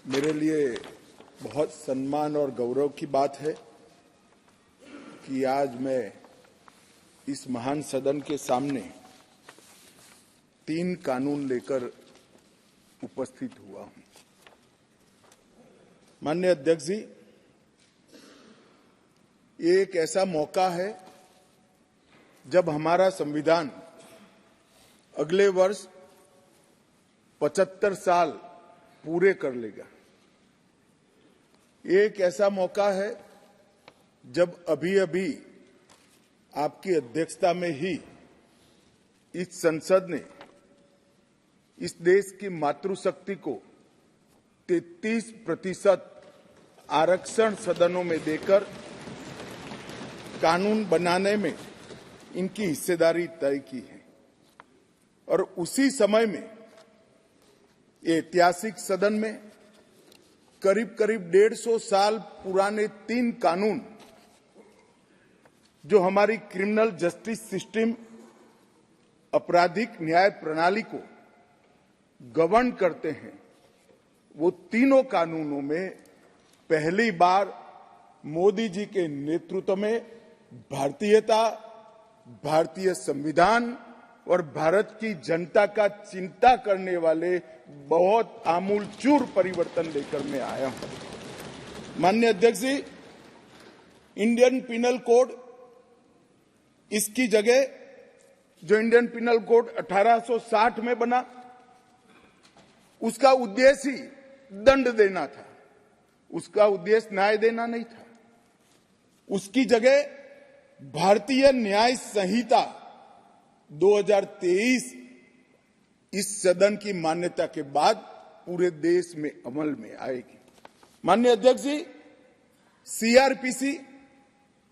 मेरे लिए बहुत सम्मान और गौरव की बात है कि आज मैं इस महान सदन के सामने 3 कानून लेकर उपस्थित हुआ हूं। माननीय अध्यक्ष जी, ये एक ऐसा मौका है जब हमारा संविधान अगले वर्ष 75 साल पूरे कर लेगा। ये एक ऐसा मौका है जब अभी आपकी अध्यक्षता में ही इस संसद ने इस देश की मातृशक्ति को 33% आरक्षण सदनों में देकर कानून बनाने में इनकी हिस्सेदारी तय की है। और उसी समय में ये ऐतिहासिक सदन में करीब 150 साल पुराने 3 कानून जो हमारी क्रिमिनल जस्टिस सिस्टम, आपराधिक न्याय प्रणाली को गवर्न करते हैं, वो तीनों कानूनों में पहली बार मोदी जी के नेतृत्व में भारतीयता, भारतीय संविधान और भारत की जनता का चिंता करने वाले बहुत आमूलचूल परिवर्तन लेकर मैं आया हूं। माननीय अध्यक्ष जी, इंडियन पिनल कोड, इसकी जगह जो इंडियन पिनल कोड 1860 में बना, उसका उद्देश्य ही दंड देना था, उसका उद्देश्य न्याय देना नहीं था। उसकी जगह भारतीय न्याय संहिता 2023 इस सदन की मान्यता के बाद पूरे देश में अमल में आएगी। माननीय अध्यक्ष जी, सीआरपीसी,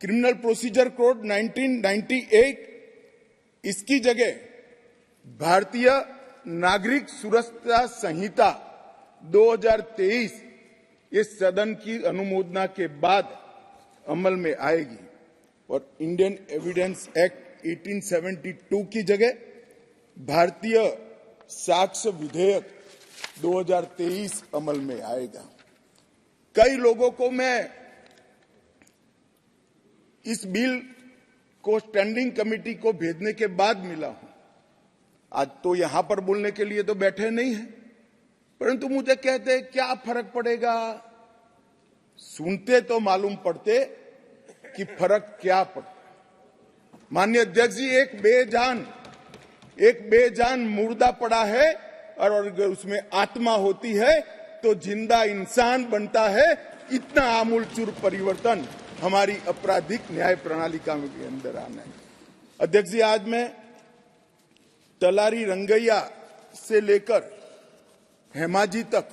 क्रिमिनल प्रोसीजर कोड 1998, इसकी जगह भारतीय नागरिक सुरक्षा संहिता 2023 इस सदन की अनुमोदना के बाद अमल में आएगी। और इंडियन एविडेंस एक्ट 1872 की जगह भारतीय साक्ष्य विधेयक 2023 अमल में आएगा। कई लोगों को मैं इस बिल को स्टैंडिंग कमेटी को भेजने के बाद मिला हूं। आज तो यहां पर बोलने के लिए तो बैठे नहीं हैं, परंतु मुझे कहते हैं क्या फर्क पड़ेगा। सुनते तो मालूम पड़ते कि फर्क क्या पड़ता। माननीय अध्यक्ष जी, एक बेजान मुर्दा पड़ा है और अगर उसमें आत्मा होती है तो जिंदा इंसान बनता है। इतना आमूलचूल परिवर्तन हमारी आपराधिक न्याय प्रणाली के अंदर आना है। अध्यक्ष जी, आज मैं तलारी रंगैया से लेकर हेमाजी तक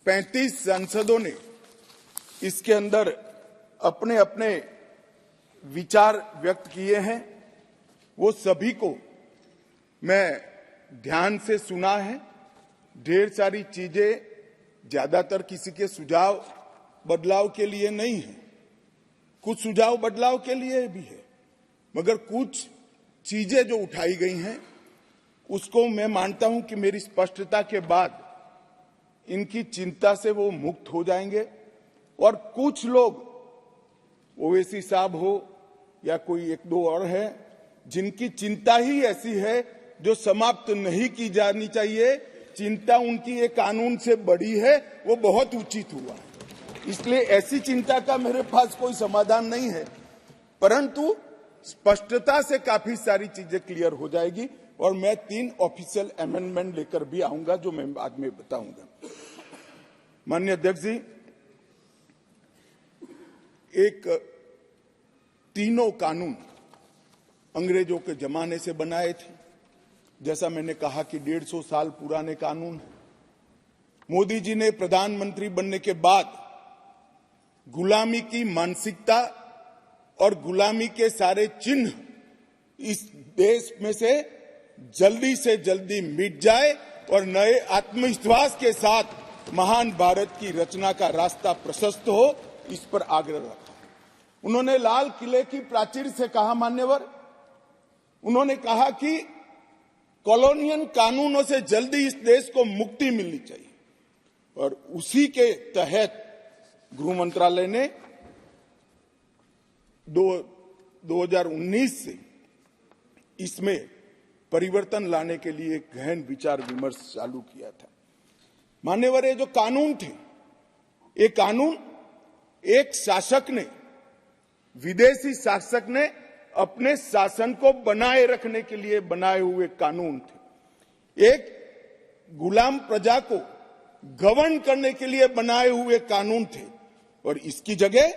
35 सांसदों ने इसके अंदर अपने अपने विचार व्यक्त किए हैं। वो सभी को मैं ध्यान से सुना है। ढेर सारी चीजें ज्यादातर किसी के सुझाव बदलाव के लिए नहीं है, कुछ सुझाव बदलाव के लिए भी है, मगर कुछ चीजें जो उठाई गई हैं उसको मैं मानता हूं कि मेरी स्पष्टता के बाद इनकी चिंता से वो मुक्त हो जाएंगे। और कुछ लोग, ओवैसी साहब हो या कोई 1-2 और है, जिनकी चिंता ही ऐसी है जो समाप्त नहीं की जानी चाहिए, चिंता उनकी एक कानून से बड़ी है, वो बहुत उचित हुआ है। इसलिए ऐसी चिंता का मेरे पास कोई समाधान नहीं है, परंतु स्पष्टता से काफी सारी चीजें क्लियर हो जाएगी। और मैं 3 ऑफिशियल अमेंडमेंट लेकर भी आऊंगा जो मैं बाद में बताऊंगा। माननीय अध्यक्ष जी, एक तीनों कानून अंग्रेजों के जमाने से बनाए थे। जैसा मैंने कहा कि 150 साल पुराने कानून। मोदी जी ने प्रधानमंत्री बनने के बाद गुलामी की मानसिकता और गुलामी के सारे चिन्ह इस देश में से जल्दी मिट जाए और नए आत्मविश्वास के साथ महान भारत की रचना का रास्ता प्रशस्त हो, इस पर आग्रह रखा। उन्होंने लाल किले की प्राचीर से कहा, मान्यवर, उन्होंने कहा कि कॉलोनियल कानूनों से जल्दी इस देश को मुक्ति मिलनी चाहिए। और उसी के तहत गृह मंत्रालय ने 2019 से इसमें परिवर्तन लाने के लिए गहन विचार विमर्श चालू किया था। मान्यवर, ये जो कानून थे, ये कानून एक शासक ने, विदेशी शासक ने अपने शासन को बनाए रखने के लिए बनाए हुए कानून थे। एक गुलाम प्रजा को गवर्न करने के लिए बनाए हुए कानून थे। और इसकी जगह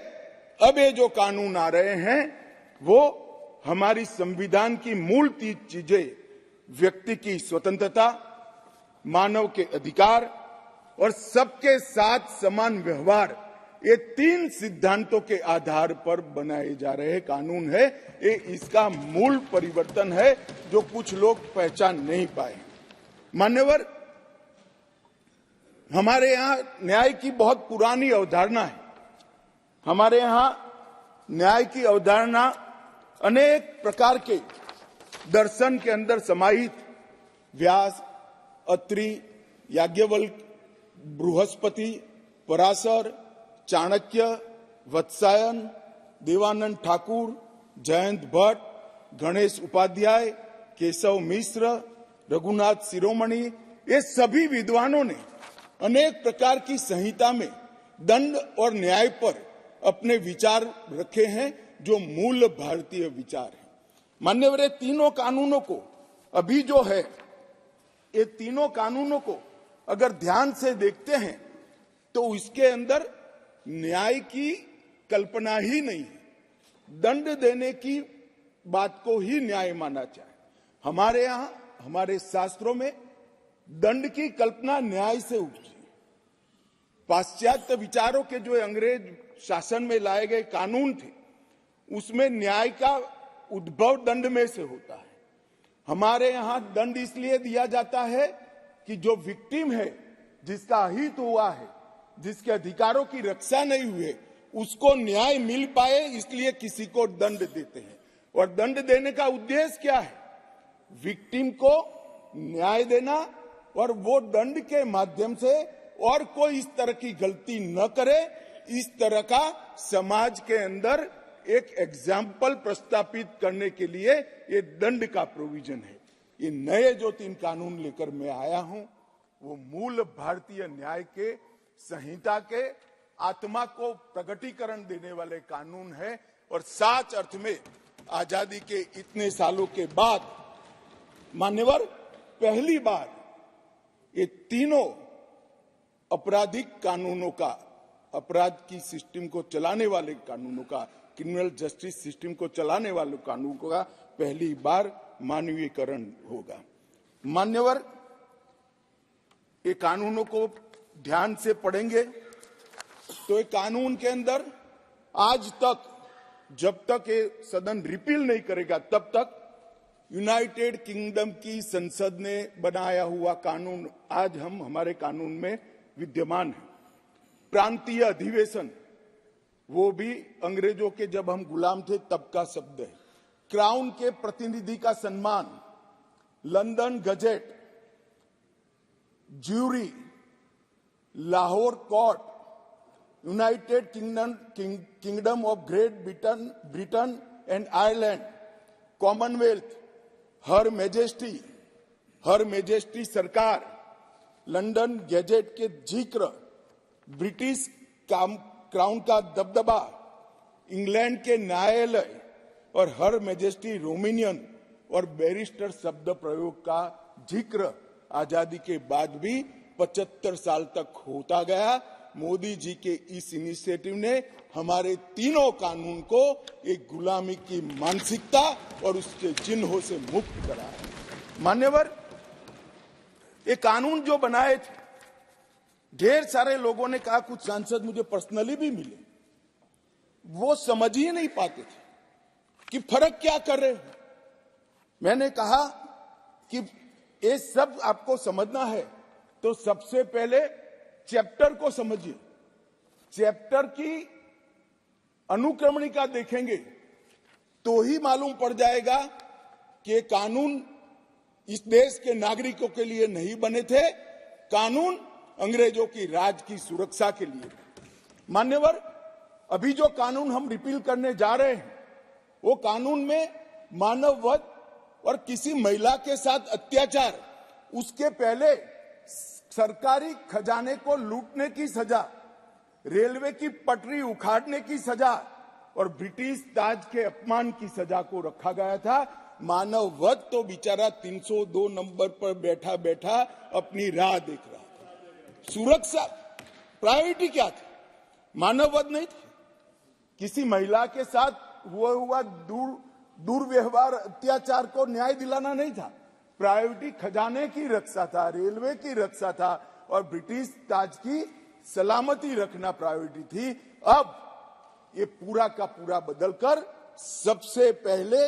अब ये जो कानून आ रहे हैं वो हमारी संविधान की मूल 3 चीजें, व्यक्ति की स्वतंत्रता, मानव के अधिकार और सबके साथ समान व्यवहार, ये 3 सिद्धांतों के आधार पर बनाए जा रहे कानून है। ये इसका मूल परिवर्तन है जो कुछ लोग पहचान नहीं पाए। मान्यवर, हमारे यहाँ न्याय की बहुत पुरानी अवधारणा है। हमारे यहाँ न्याय की अवधारणा अनेक प्रकार के दर्शन के अंदर समाहित, व्यास, अत्रि, याज्ञवल्क्य, बृहस्पति, पराशर, चाणक्य, वत्सायन, देवानंद ठाकुर, जयंत भट्ट, गणेश उपाध्याय, केशव मिश्र, रघुनाथ शिरोमणि, ये सभी विद्वानों ने अनेक प्रकार की संहिता में दंड और न्याय पर अपने विचार रखे हैं जो मूल भारतीय विचार है। मान्यवर, तीनों कानूनों को अभी जो है, ये तीनों कानूनों को अगर ध्यान से देखते हैं तो इसके अंदर न्याय की कल्पना ही नहीं है। दंड देने की बात को ही न्याय माना जाए। हमारे यहाँ, हमारे शास्त्रों में दंड की कल्पना न्याय से उपजी। पाश्चात्य विचारों के जो अंग्रेज शासन में लाए गए कानून थे, उसमें न्याय का उद्भव दंड में से होता है। हमारे यहाँ दंड इसलिए दिया जाता है कि जो विक्टिम है, जिसका अहित हुआ है, जिसके अधिकारों की रक्षा नहीं हुई, उसको न्याय मिल पाए, इसलिए किसी को दंड देते हैं। और दंड देने का उद्देश्य क्या है? विक्टिम को न्याय देना और वो दंड के माध्यम से और कोई इस तरह की गलती न करे, इस तरह का समाज के अंदर एक एग्जाम्पल प्रस्तापित करने के लिए ये दंड का प्रोविजन है। ये नए जो 3 कानून लेकर मैं आया हूं, वो मूल भारतीय न्याय के संहिता के आत्मा को प्रकटीकरण देने वाले कानून है। और सच अर्थ में आजादी के इतने सालों के बाद मान्यवर, पहली बार ये तीनों आपराधिक कानूनों का, अपराध की सिस्टम को चलाने वाले कानूनों का, क्रिमिनल जस्टिस सिस्टम को चलाने वाले कानूनों का पहली बार मानवीयकरण होगा। मान्यवर, ये कानूनों को ध्यान से पढ़ेंगे तो ये कानून के अंदर आज तक, जब तक ये सदन रिपील नहीं करेगा तब तक यूनाइटेड किंगडम की संसद ने बनाया हुआ कानून आज हमारे कानून में विद्यमान है। प्रांतीय अधिवेशन, वो भी अंग्रेजों के जब हम गुलाम थे तब का शब्द है। क्राउन के प्रतिनिधि का सम्मान, London gazette, jury, Lahore court, United Kingdom of Great Britain and Ireland, Commonwealth, her majesty सरकार, लंदन गजेट के जिक्र, ब्रिटिश क्राउन का दबदबा, इंग्लैंड के न्यायालय और हर मेजेस्टी रोमेनियन और बैरिस्टर शब्द प्रयोग का जिक्र आजादी के बाद भी 75 साल तक होता गया। मोदी जी के इस इनिशिएटिव ने हमारे तीनों कानून को एक गुलामी की मानसिकता और उसके चिन्हों से मुक्त करा है। मान्यवर, ये कानून जो बनाए थे, ढेर सारे लोगों ने कहा, कुछ सांसद मुझे पर्सनली भी मिले, वो समझ ही नहीं पाते थे कि फर्क क्या कर रहे हैं। मैंने कहा कि ये सब आपको समझना है तो सबसे पहले चैप्टर को समझिए। चैप्टर की अनुक्रमणिका देखेंगे तो ही मालूम पड़ जाएगा कि कानून इस देश के नागरिकों के लिए नहीं बने थे। कानून अंग्रेजों की राज की सुरक्षा के लिए। मान्यवर, अभी जो कानून हम रिपील करने जा रहे हैं वो कानून में मानव वध और किसी महिला के साथ अत्याचार, उसके पहले सरकारी खजाने को लूटने की सजा, रेलवे की पटरी उखाड़ने की सजा और ब्रिटिश ताज के अपमान की सजा को रखा गया था। मानव वध तो बेचारा 302 नंबर पर बैठा बैठा अपनी राह देख रहा था। सुरक्षा प्रायोरिटी क्या थी? मानव वध नहीं थी। किसी महिला के साथ हुआ दुर्व्यवहार, अत्याचार को न्याय दिलाना नहीं था। प्रायोरिटी खजाने की रक्षा था, रेलवे की रक्षा था और ब्रिटिश ताज की सलामती रखना प्रायोरिटी थी। अब ये पूरा का पूरा बदलकर सबसे पहले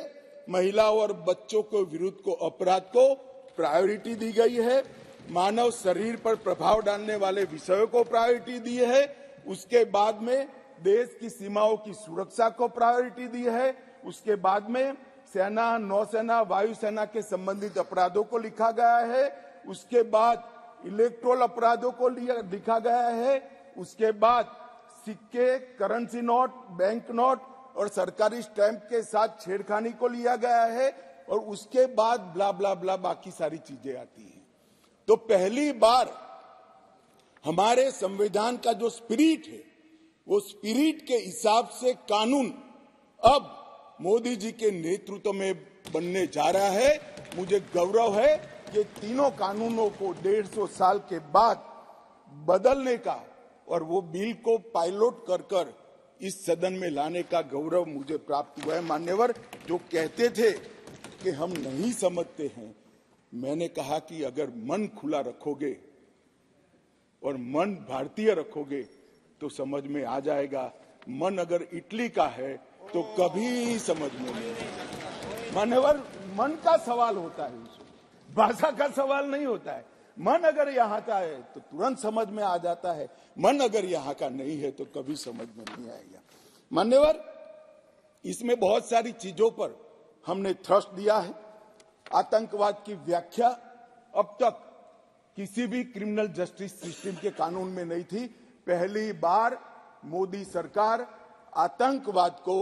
महिलाओं और बच्चों के विरुद्ध को अपराध को प्रायोरिटी दी गई है। मानव शरीर पर प्रभाव डालने वाले विषयों को प्रायोरिटी दी है। उसके बाद में देश की सीमाओं की सुरक्षा को प्रायोरिटी दी है। उसके बाद में सेना, नौसेना, वायुसेना के संबंधित अपराधों को लिखा गया है। उसके बाद इलेक्ट्रोल अपराधों को लिखा गया है। उसके बाद सिक्के, करेंसी नोट, बैंक नोट और सरकारी स्टैंप के साथ छेड़खानी को लिया गया है और उसके बाद ब्ला ब्ला ब्ला बाकी सारी चीजें आती हैं। तो पहली बार हमारे संविधान का जो स्पिरिट है वो स्पिरिट के हिसाब से कानून अब मोदी जी के नेतृत्व में बनने जा रहा है। मुझे गौरव है कि तीनों कानूनों को 150 साल के बाद बदलने का और वो बिल को पायलट कर इस सदन में लाने का गौरव मुझे प्राप्त हुआ है। मान्यवर, जो कहते थे कि हम नहीं समझते हैं, मैंने कहा कि अगर मन खुला रखोगे और मन भारतीय रखोगे तो समझ में आ जाएगा। मन अगर इटली का है तो कभी समझ में नहीं आएगा। मान्यवर, मन का सवाल होता है, भाषा का सवाल नहीं होता है। मन अगर यहाँ का है तो तुरंत समझ में आ जाता है, मन अगर यहाँ का नहीं है तो कभी समझ में नहीं आएगा। मान्यवर, इसमें बहुत सारी चीजों पर हमने थ्रस्ट दिया है। आतंकवाद की व्याख्या अब तक किसी भी क्रिमिनल जस्टिस सिस्टम के कानून में नहीं थी। पहली बार मोदी सरकार आतंकवाद को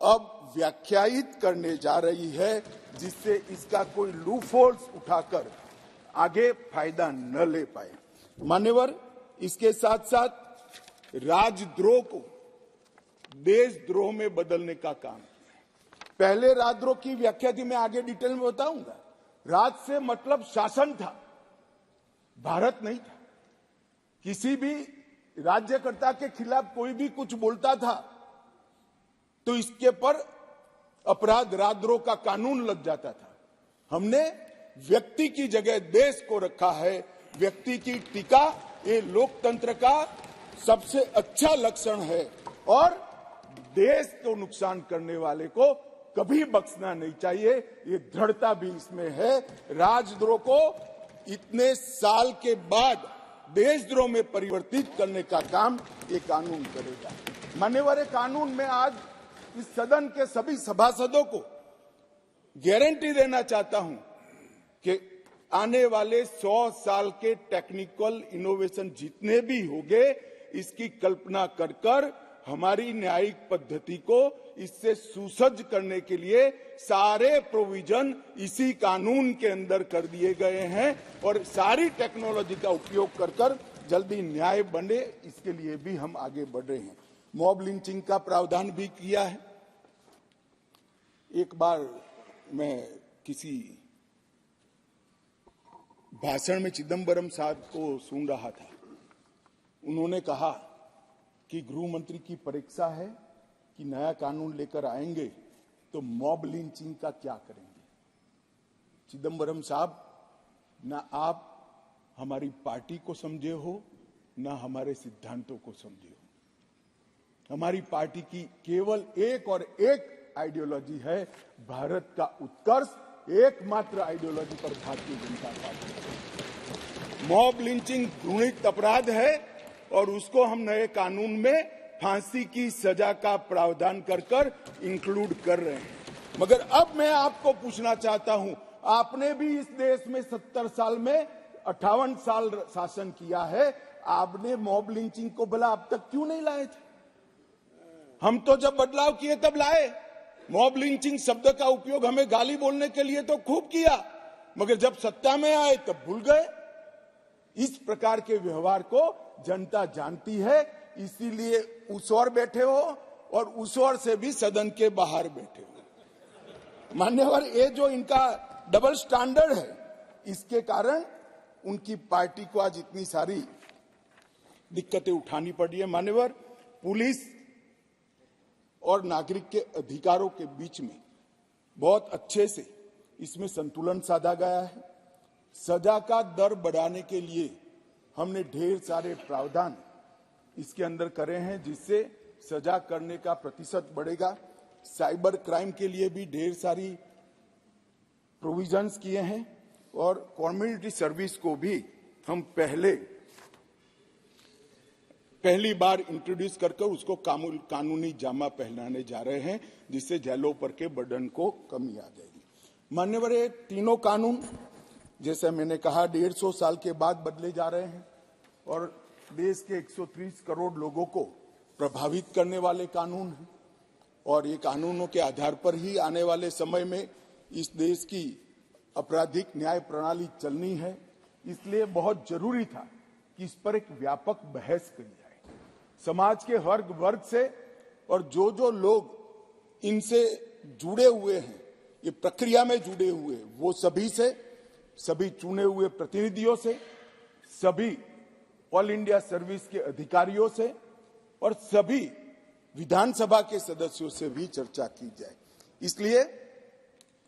अब व्याख्यायित करने जा रही है, जिससे इसका कोई लूपहोल्स उठाकर आगे फायदा न ले पाए। मान्यवर, इसके साथ साथ राजद्रोह को देशद्रोह में बदलने का काम किया। पहले राजद्रोह की व्याख्या थी, मैं आगे डिटेल में बताऊंगा। राज से मतलब शासन था, भारत नहीं था। किसी भी राज्यकर्ता के खिलाफ कोई भी कुछ बोलता था तो इसके पर अपराध, राजद्रोह का कानून लग जाता था। हमने व्यक्ति की जगह देश को रखा है। व्यक्ति की टीका ये लोकतंत्र का सबसे अच्छा लक्षण है और देश को नुकसान करने वाले को कभी बख्शना नहीं चाहिए। ये दृढ़ता भी इसमें है। राजद्रोह को इतने साल के बाद देशद्रोह में परिवर्तित करने का काम ये कानून करेगा। मान्यवर, कानून में आज इस सदन के सभी सभासदों को गारंटी देना चाहता हूं कि आने वाले 100 साल के टेक्निकल इनोवेशन जितने भी होंगे, इसकी कल्पना कर हमारी न्यायिक पद्धति को इससे सुसज्ज करने के लिए सारे प्रोविजन इसी कानून के अंदर कर दिए गए हैं और सारी टेक्नोलॉजी का उपयोग कर जल्दी न्याय बने, इसके लिए भी हम आगे बढ़ रहे हैं। मॉब लिंचिंग का प्रावधान भी किया है। एक बार मैं किसी भाषण में चिदम्बरम साहब को सुन रहा था। उन्होंने कहा कि गृह मंत्री की परीक्षा है कि नया कानून लेकर आएंगे तो मॉब लिंचिंग का क्या करेंगे। चिदम्बरम साहब, ना आप हमारी पार्टी को समझे हो, ना हमारे सिद्धांतों को समझे हो। हमारी पार्टी की केवल एक और एक आइडियोलॉजी है, भारत का उत्कर्ष। एकमात्र आइडियोलॉजी पर Bharatiya Janata party. Mob lynching घृणित अपराध है और उसको हम नए कानून में फांसी की सजा का प्रावधान कर इंक्लूड कर रहे हैं। मगर अब मैं आपको पूछना चाहता हूं, आपने भी इस देश में 70 साल में 58 साल शासन किया है। आपने मॉब लिंचिंग को भला अब तक क्यों नहीं लाए थे? हम तो जब बदलाव किए तब लाए। मॉब लिंचिंग शब्द का उपयोग हमें गाली बोलने के लिए तो खूब किया, मगर जब सत्ता में आए तब भूल गए। इस प्रकार के व्यवहार को जनता जानती है, इसीलिए उस ओर बैठे हो और उस ओर से भी सदन के बाहर बैठे हो। मान्यवर, ये जो इनका डबल स्टैंडर्ड है, इसके कारण उनकी पार्टी को आज इतनी सारी दिक्कतें उठानी पड़ी है। मान्यवर, पुलिस और नागरिक के अधिकारों के बीच में बहुत अच्छे से इसमें संतुलन साधा गया है। सजा का दर बढ़ाने के लिए हमने ढेर सारे प्रावधान इसके अंदर करे हैं, जिससे सजा करने का प्रतिशत बढ़ेगा। साइबर क्राइम के लिए भी ढेर सारी प्रोविजंस किए हैं और कम्युनिटी सर्विस को भी हम पहली बार इंट्रोड्यूस करके उसको कानूनी जामा पहनाने जा रहे हैं, जिससे जेलों पर के बर्डन को कमी आ जाएगी। मान्यवर, ये तीनों कानून जैसे मैंने कहा 150 साल के बाद बदले जा रहे हैं और देश के 130 करोड़ लोगों को प्रभावित करने वाले कानून हैं और ये कानूनों के आधार पर ही आने वाले समय में इस देश की आपराधिक न्याय प्रणाली चलनी है। इसलिए बहुत जरूरी था कि इस पर एक व्यापक बहस करी जाए, समाज के हर वर्ग से, और जो लोग इनसे जुड़े हुए हैं, ये प्रक्रिया में जुड़े हुए, वो सभी से, सभी चुने हुए प्रतिनिधियों से, सभी ऑल इंडिया सर्विस के अधिकारियों से और सभी विधानसभा के सदस्यों से भी चर्चा की जाए। इसलिए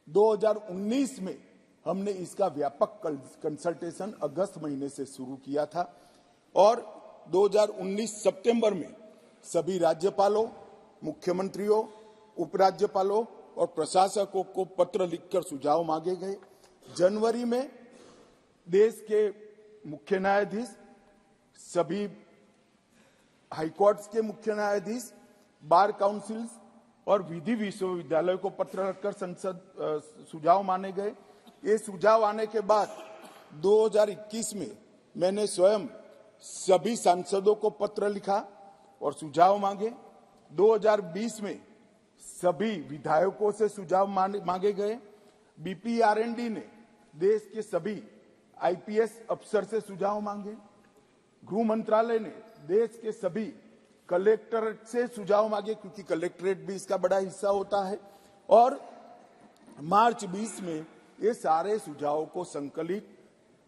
2019 में हमने इसका व्यापक कंसल्टेशन अगस्त महीने से शुरू किया था और 2019 सितंबर में सभी राज्यपालों, मुख्यमंत्रियों, उपराज्यपालों और प्रशासकों को पत्र लिखकर सुझाव मांगे गए। जनवरी में देश के मुख्य न्यायाधीश, सभी हाईकोर्ट्स के मुख्य न्यायाधीश, बार काउंसिल्स और विधि विश्वविद्यालय को पत्र लिखकर सुझाव माने गए। ये सुझाव आने के बाद 2021 में मैंने स्वयं सभी सांसदों को पत्र लिखा और सुझाव मांगे। 2020 में सभी विधायकों से सुझाव मांगे गए। बीपीआरएनडी ने देश के सभी आईपीएस अफसर से सुझाव मांगे। गृह मंत्रालय ने देश के सभी कलेक्टरेट से सुझाव मांगे, क्योंकि कलेक्टरेट भी इसका बड़ा हिस्सा होता है। और मार्च 20 में ये सारे सुझावों को संकलित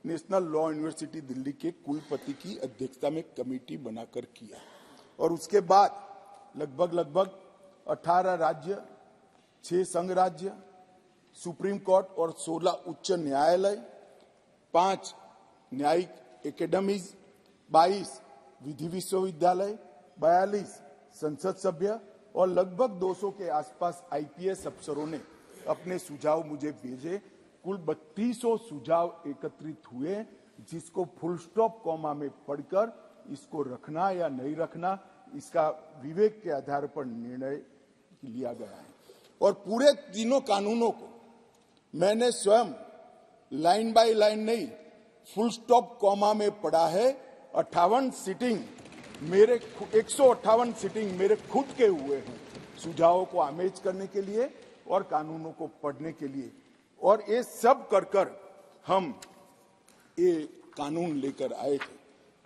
नेशनल लॉ यूनिवर्सिटी दिल्ली के कुलपति की अध्यक्षता में कमेटी बनाकर किया और उसके बाद लगभग 18 राज्य, 6 संघ राज्य, सुप्रीम कोर्ट और 16 उच्च न्यायालय, 5 न्यायिक एकेडमीज, 22 विधि विश्वविद्यालय, 42 संसद सभ्य और लगभग 200 के आसपास आईपीएस अफसरों ने अपने सुझाव मुझे भेजे। कुल 3200 सुझाव एकत्रित हुए, जिसको फुल स्टॉप कॉमा में पढ़कर इसको रखना या नहीं रखना, इसका विवेक के आधार पर निर्णय लिया गया है। और पूरे तीनों कानूनों को मैंने स्वयं लाइन बाय लाइन नहीं, फुल स्टॉप कॉमा में पढ़ा है। 58 सीटिंग मेरे 158 सीटिंग मेरे खुद के हुए हैं सुझावों को आमेज करने के लिए और कानूनों को पढ़ने के लिए। और ये सब कर हम ये कानून लेकर आए थे।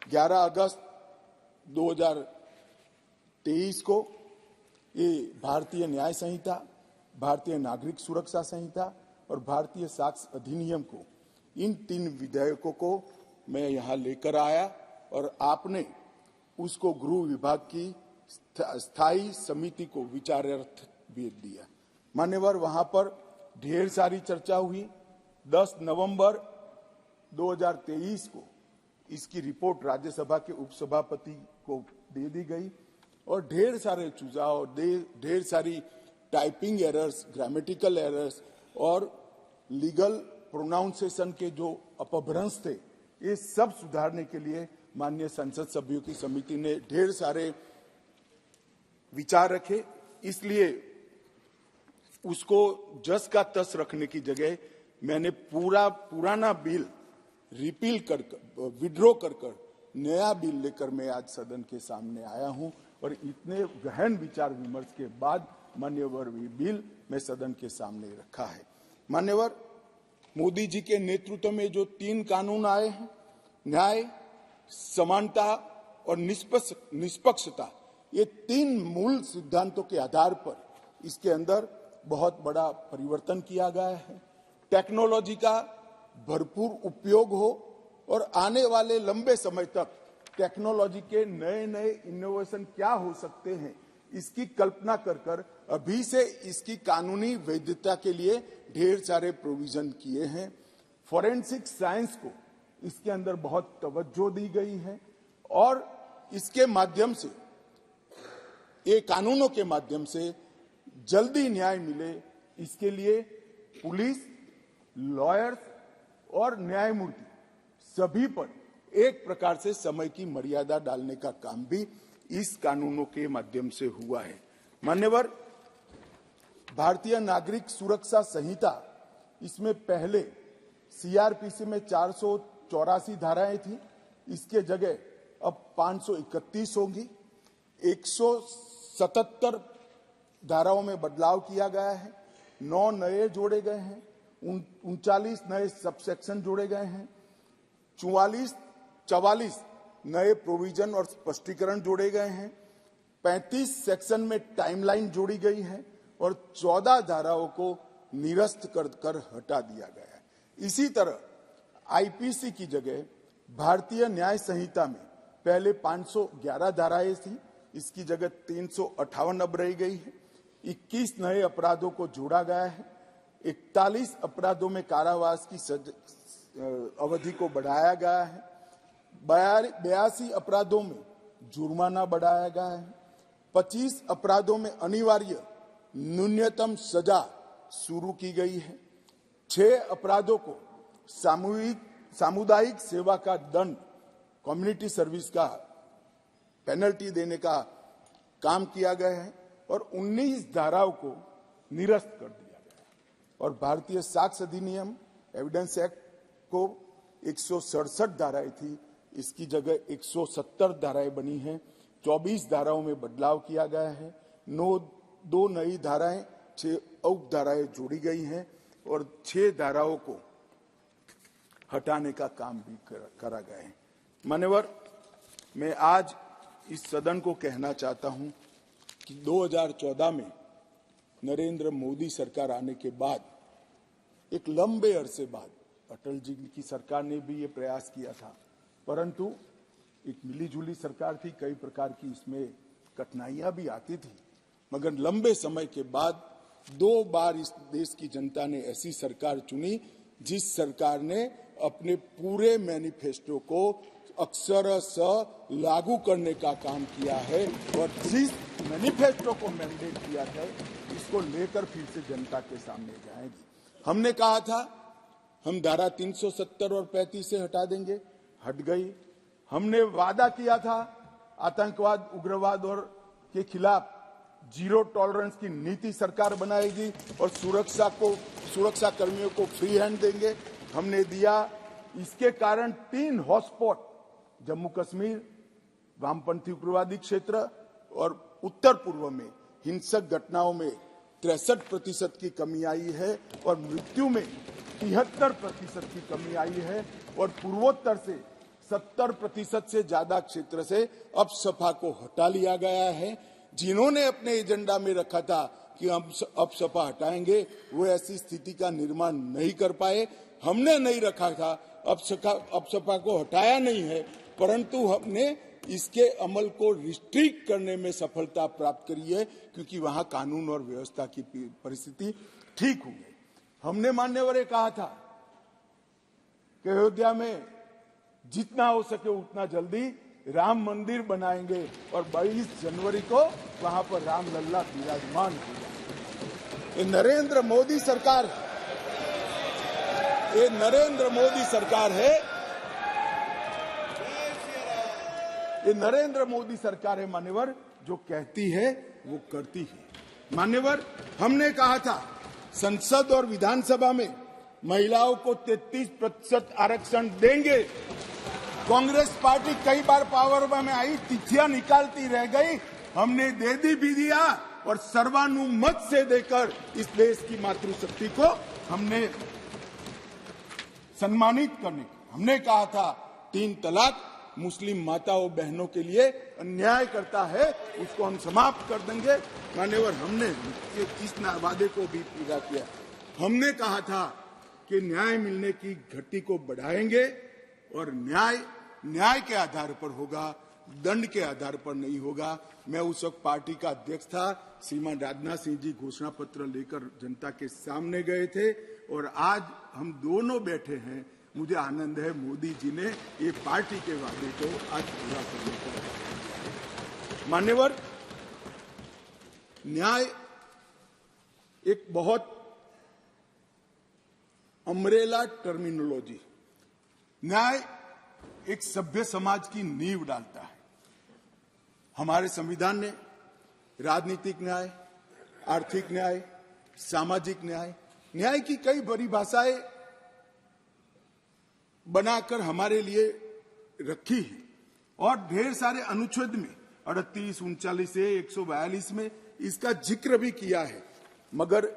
11 अगस्त 2023 को ये भारतीय न्याय संहिता, भारतीय नागरिक सुरक्षा संहिता और भारतीय साक्ष्य अधिनियम को, इन 3 विधेयकों को मैं यहाँ लेकर आया और आपने उसको गृह विभाग की स्थायी समिति को विचारार्थ भेज दिया। मान्यवर, वहां पर ढेर सारी चर्चा हुई। 10 नवंबर 2023 को इसकी रिपोर्ट राज्यसभा के उपसभापति को दे दी गई और ढेर सारे सुझाव, ढेर सारी टाइपिंग एरर्स, ग्रामेटिकल एरर्स और लीगल प्रोनाउंसिएशन के जो अपभ्रंश थे, ये सब सुधारने के लिए माननीय संसद सभ्यों की समिति ने ढेर सारे विचार रखे। इसलिए उसको जस का तस रखने की जगह मैंने पूरा पुराना बिल रिपील कर विड्रॉ कर नया बिल लेकर मैं आज सदन के सामने आया हूं और इतने गहन विचार विमर्श के बाद मान्यवर बिल मैं सदन के सामने रखा है। मान्यवर, मोदी जी के नेतृत्व में जो 3 कानून आए हैं, न्याय, समानता और निष्पक्षता, ये 3 मूल सिद्धांतों के आधार पर इसके अंदर बहुत बड़ा परिवर्तन किया गया है। टेक्नोलॉजी का भरपूर उपयोग हो और आने वाले लंबे समय तक टेक्नोलॉजी के नए नए इनोवेशन क्या हो सकते हैं, इसकी कल्पना कर अभी से इसकी कानूनी वैधता के लिए ढेर सारे प्रोविजन किए हैं। फॉरेंसिक साइंस को इसके अंदर बहुत तवज्जो दी गई है और इसके माध्यम से, ये कानूनों के माध्यम से जल्दी न्याय मिले, इसके लिए पुलिस, लॉयर्स और न्यायमूर्ति सभी पर एक प्रकार से समय की मर्यादा डालने का काम भी इस कानूनों के माध्यम से हुआ है। मान्यवर, भारतीय नागरिक सुरक्षा संहिता, इसमें पहले सीआरपीसी में 484 धाराएं थी, इसके जगह अब 531 होंगी। 177 धाराओं में बदलाव किया गया है, 9 नए जोड़े गए हैं, 39 नए सबसेक्शन जोड़े गए हैं, 44 नए प्रोविजन और स्पष्टीकरण जोड़े गए हैं, 35 सेक्शन में टाइमलाइन जोड़ी गई है और 14 धाराओं को निरस्त कर हटा दिया गया है। इसी तरह आईपीसी की जगह भारतीय न्याय संहिता में पहले 511 धाराएं थी, इसकी जगह 358 अब रह गई है। 21 नए अपराधों को जोड़ा गया है। 41 अपराधों में कारावास की अवधि को बढ़ाया गया है। 82 अपराधों में जुर्माना बढ़ाया गया है। 25 अपराधों में अनिवार्य न्यूनतम सजा शुरू की गई है। 6 अपराधों को सामुदायिक सेवा का दंड, कम्युनिटी सर्विस का पेनल्टी देने का काम किया गया है और 19 धाराओं को निरस्त कर दिया गया है। और भारतीय साक्ष्य अधिनियम, एविडेंस एक्ट को 167 धाराएं थी, इसकी जगह 170 धाराएं बनी हैं। 24 धाराओं में बदलाव किया गया है। 2 नई धाराएं, 6 उप धाराएं जोड़ी गई हैं और 6 धाराओं को हटाने का काम भी करा गया है। मान्यवर, मैं आज इस सदन को कहना चाहता हूं कि 2014 में नरेंद्र मोदी सरकार आने के बाद, एक लंबे अरसे बाद, अटल जी की सरकार ने भी ये प्रयास किया था, परंतु एक मिलीजुली सरकार थी, कई प्रकार की इसमें कठिनाइयां भी आती थी, मगर लंबे समय के बाद 2 बार इस देश की जनता ने ऐसी सरकार चुनी जिस सरकार ने अपने पूरे मैनिफेस्टो को अक्षरशः लागू करने का काम किया है और जिस मैनिफेस्टो को मैंडेट किया है, इसको लेकर फिर से जनता के सामने जाएंगे। हमने कहा था हम धारा 370 और 35 से हटा देंगे, हट गई। हमने वादा किया था आतंकवाद, उग्रवाद और के खिलाफ जीरो टॉलरेंस की नीति सरकार बनाएगी और सुरक्षा कर्मियों को फ्री हैंड देंगे, हमने दिया। इसके कारण 3 हॉटस्पॉट, जम्मू कश्मीर, वामपंथी उग्रवादी क्षेत्र और उत्तर पूर्व में हिंसक घटनाओं में 63% की कमी आई है और मृत्यु में 73% की कमी आई है और पूर्वोत्तर से 70% से ज्यादा क्षेत्र से अपसपा को हटा लिया गया है। जिन्होंने अपने एजेंडा में रखा था कि हम अपसपा हटाएंगे, वो ऐसी स्थिति का निर्माण नहीं कर पाए। हमने नहीं रखा था, अपसपा को हटाया नहीं है, परंतु हमने इसके अमल को रिस्ट्रिक्ट करने में सफलता प्राप्त करी है, क्योंकि वहां कानून और व्यवस्था की परिस्थिति ठीक हुई है। हमने मान्यवर कहा था कि अयोध्या में जितना हो सके उतना जल्दी राम मंदिर बनाएंगे और 22 जनवरी को वहां पर राम लल्ला विराजमान होगा। ये नरेंद्र मोदी सरकार है, ये नरेंद्र मोदी सरकार है, ये नरेंद्र मोदी सरकार है मान्यवर, जो कहती है वो करती है। मान्यवर, हमने कहा था संसद और विधानसभा में महिलाओं को 33% आरक्षण देंगे, कांग्रेस पार्टी कई बार पावर में आई, तिथियां निकालती रह गई। हमने दे भी दिया और सर्वानुमत से देकर इस देश की मातृशक्ति को हमने सम्मानित करने का हमने कहा था 3 तलाक मुस्लिम माताओं बहनों के लिए अन्याय करता है, उसको हम समाप्त कर देंगे। मान्यवर, हमने इस वादे को भी पूरा किया। हमने कहा था कि न्याय मिलने की गति को बढ़ाएंगे और न्याय के आधार पर होगा, दंड के आधार पर नहीं होगा। मैं उस वक्त पार्टी का अध्यक्ष था। श्रीमान राजनाथ सिंह जी घोषणा पत्र लेकर जनता के सामने गए थे और आज हम दोनों बैठे हैं। मुझे आनंद है मोदी जी ने ये पार्टी के वादे को आज पूरा करने का। मान्यवर, न्याय एक बहुत अम्ब्रेला टर्मिनोलॉजी। न्याय एक सभ्य समाज की नींव डालता है। हमारे संविधान ने राजनीतिक न्याय, आर्थिक न्याय, सामाजिक न्याय, न्याय की कई परिभाषाएं बनाकर हमारे लिए रखी है और ढेर सारे अनुच्छेद में 38, 39 से 142 में इसका जिक्र भी किया है। मगर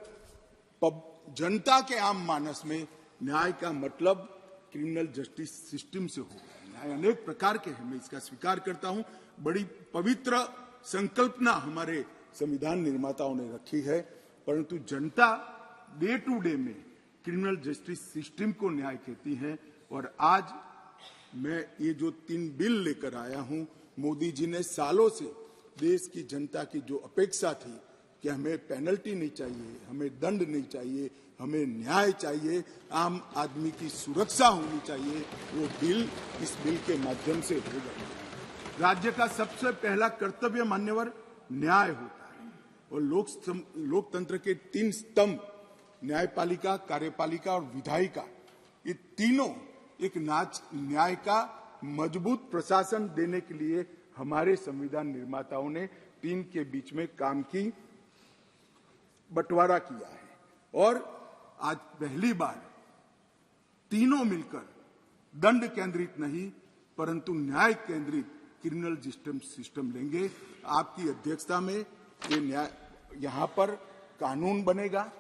जनता के आम मानस में न्याय का मतलब क्रिमिनल जस्टिस सिस्टम से होगा। न्याय अनेक प्रकार के हैं, मैं इसका स्वीकार करता हूं। बड़ी पवित्र संकल्पना हमारे संविधान निर्माताओं ने रखी है, परंतु जनता डे टू डे में क्रिमिनल जस्टिस सिस्टम को न्याय कहती है। और आज मैं ये जो 3 बिल लेकर आया हूं, मोदी जी ने सालों से देश की जनता की जो अपेक्षा थी कि हमें पेनल्टी नहीं चाहिए, हमें दंड नहीं चाहिए, हमें न्याय चाहिए, आम आदमी की सुरक्षा होनी चाहिए, वो बिल इस बिल के माध्यम से होगा। राज्य का सबसे पहला कर्तव्य मान्यवर न्याय होता है और लोकतंत्र के 3 स्तंभ न्यायपालिका, कार्यपालिका और विधायिका, ये तीनों एक न्याय का मजबूत प्रशासन देने के लिए हमारे संविधान निर्माताओं ने 3 के बीच में काम की बंटवारा किया है। और आज पहली बार तीनों मिलकर दंड केंद्रित नहीं परंतु न्याय केंद्रित क्रिमिनल जस्टिस सिस्टम लेंगे। आपकी अध्यक्षता में ये न्याय यहां पर कानून बनेगा,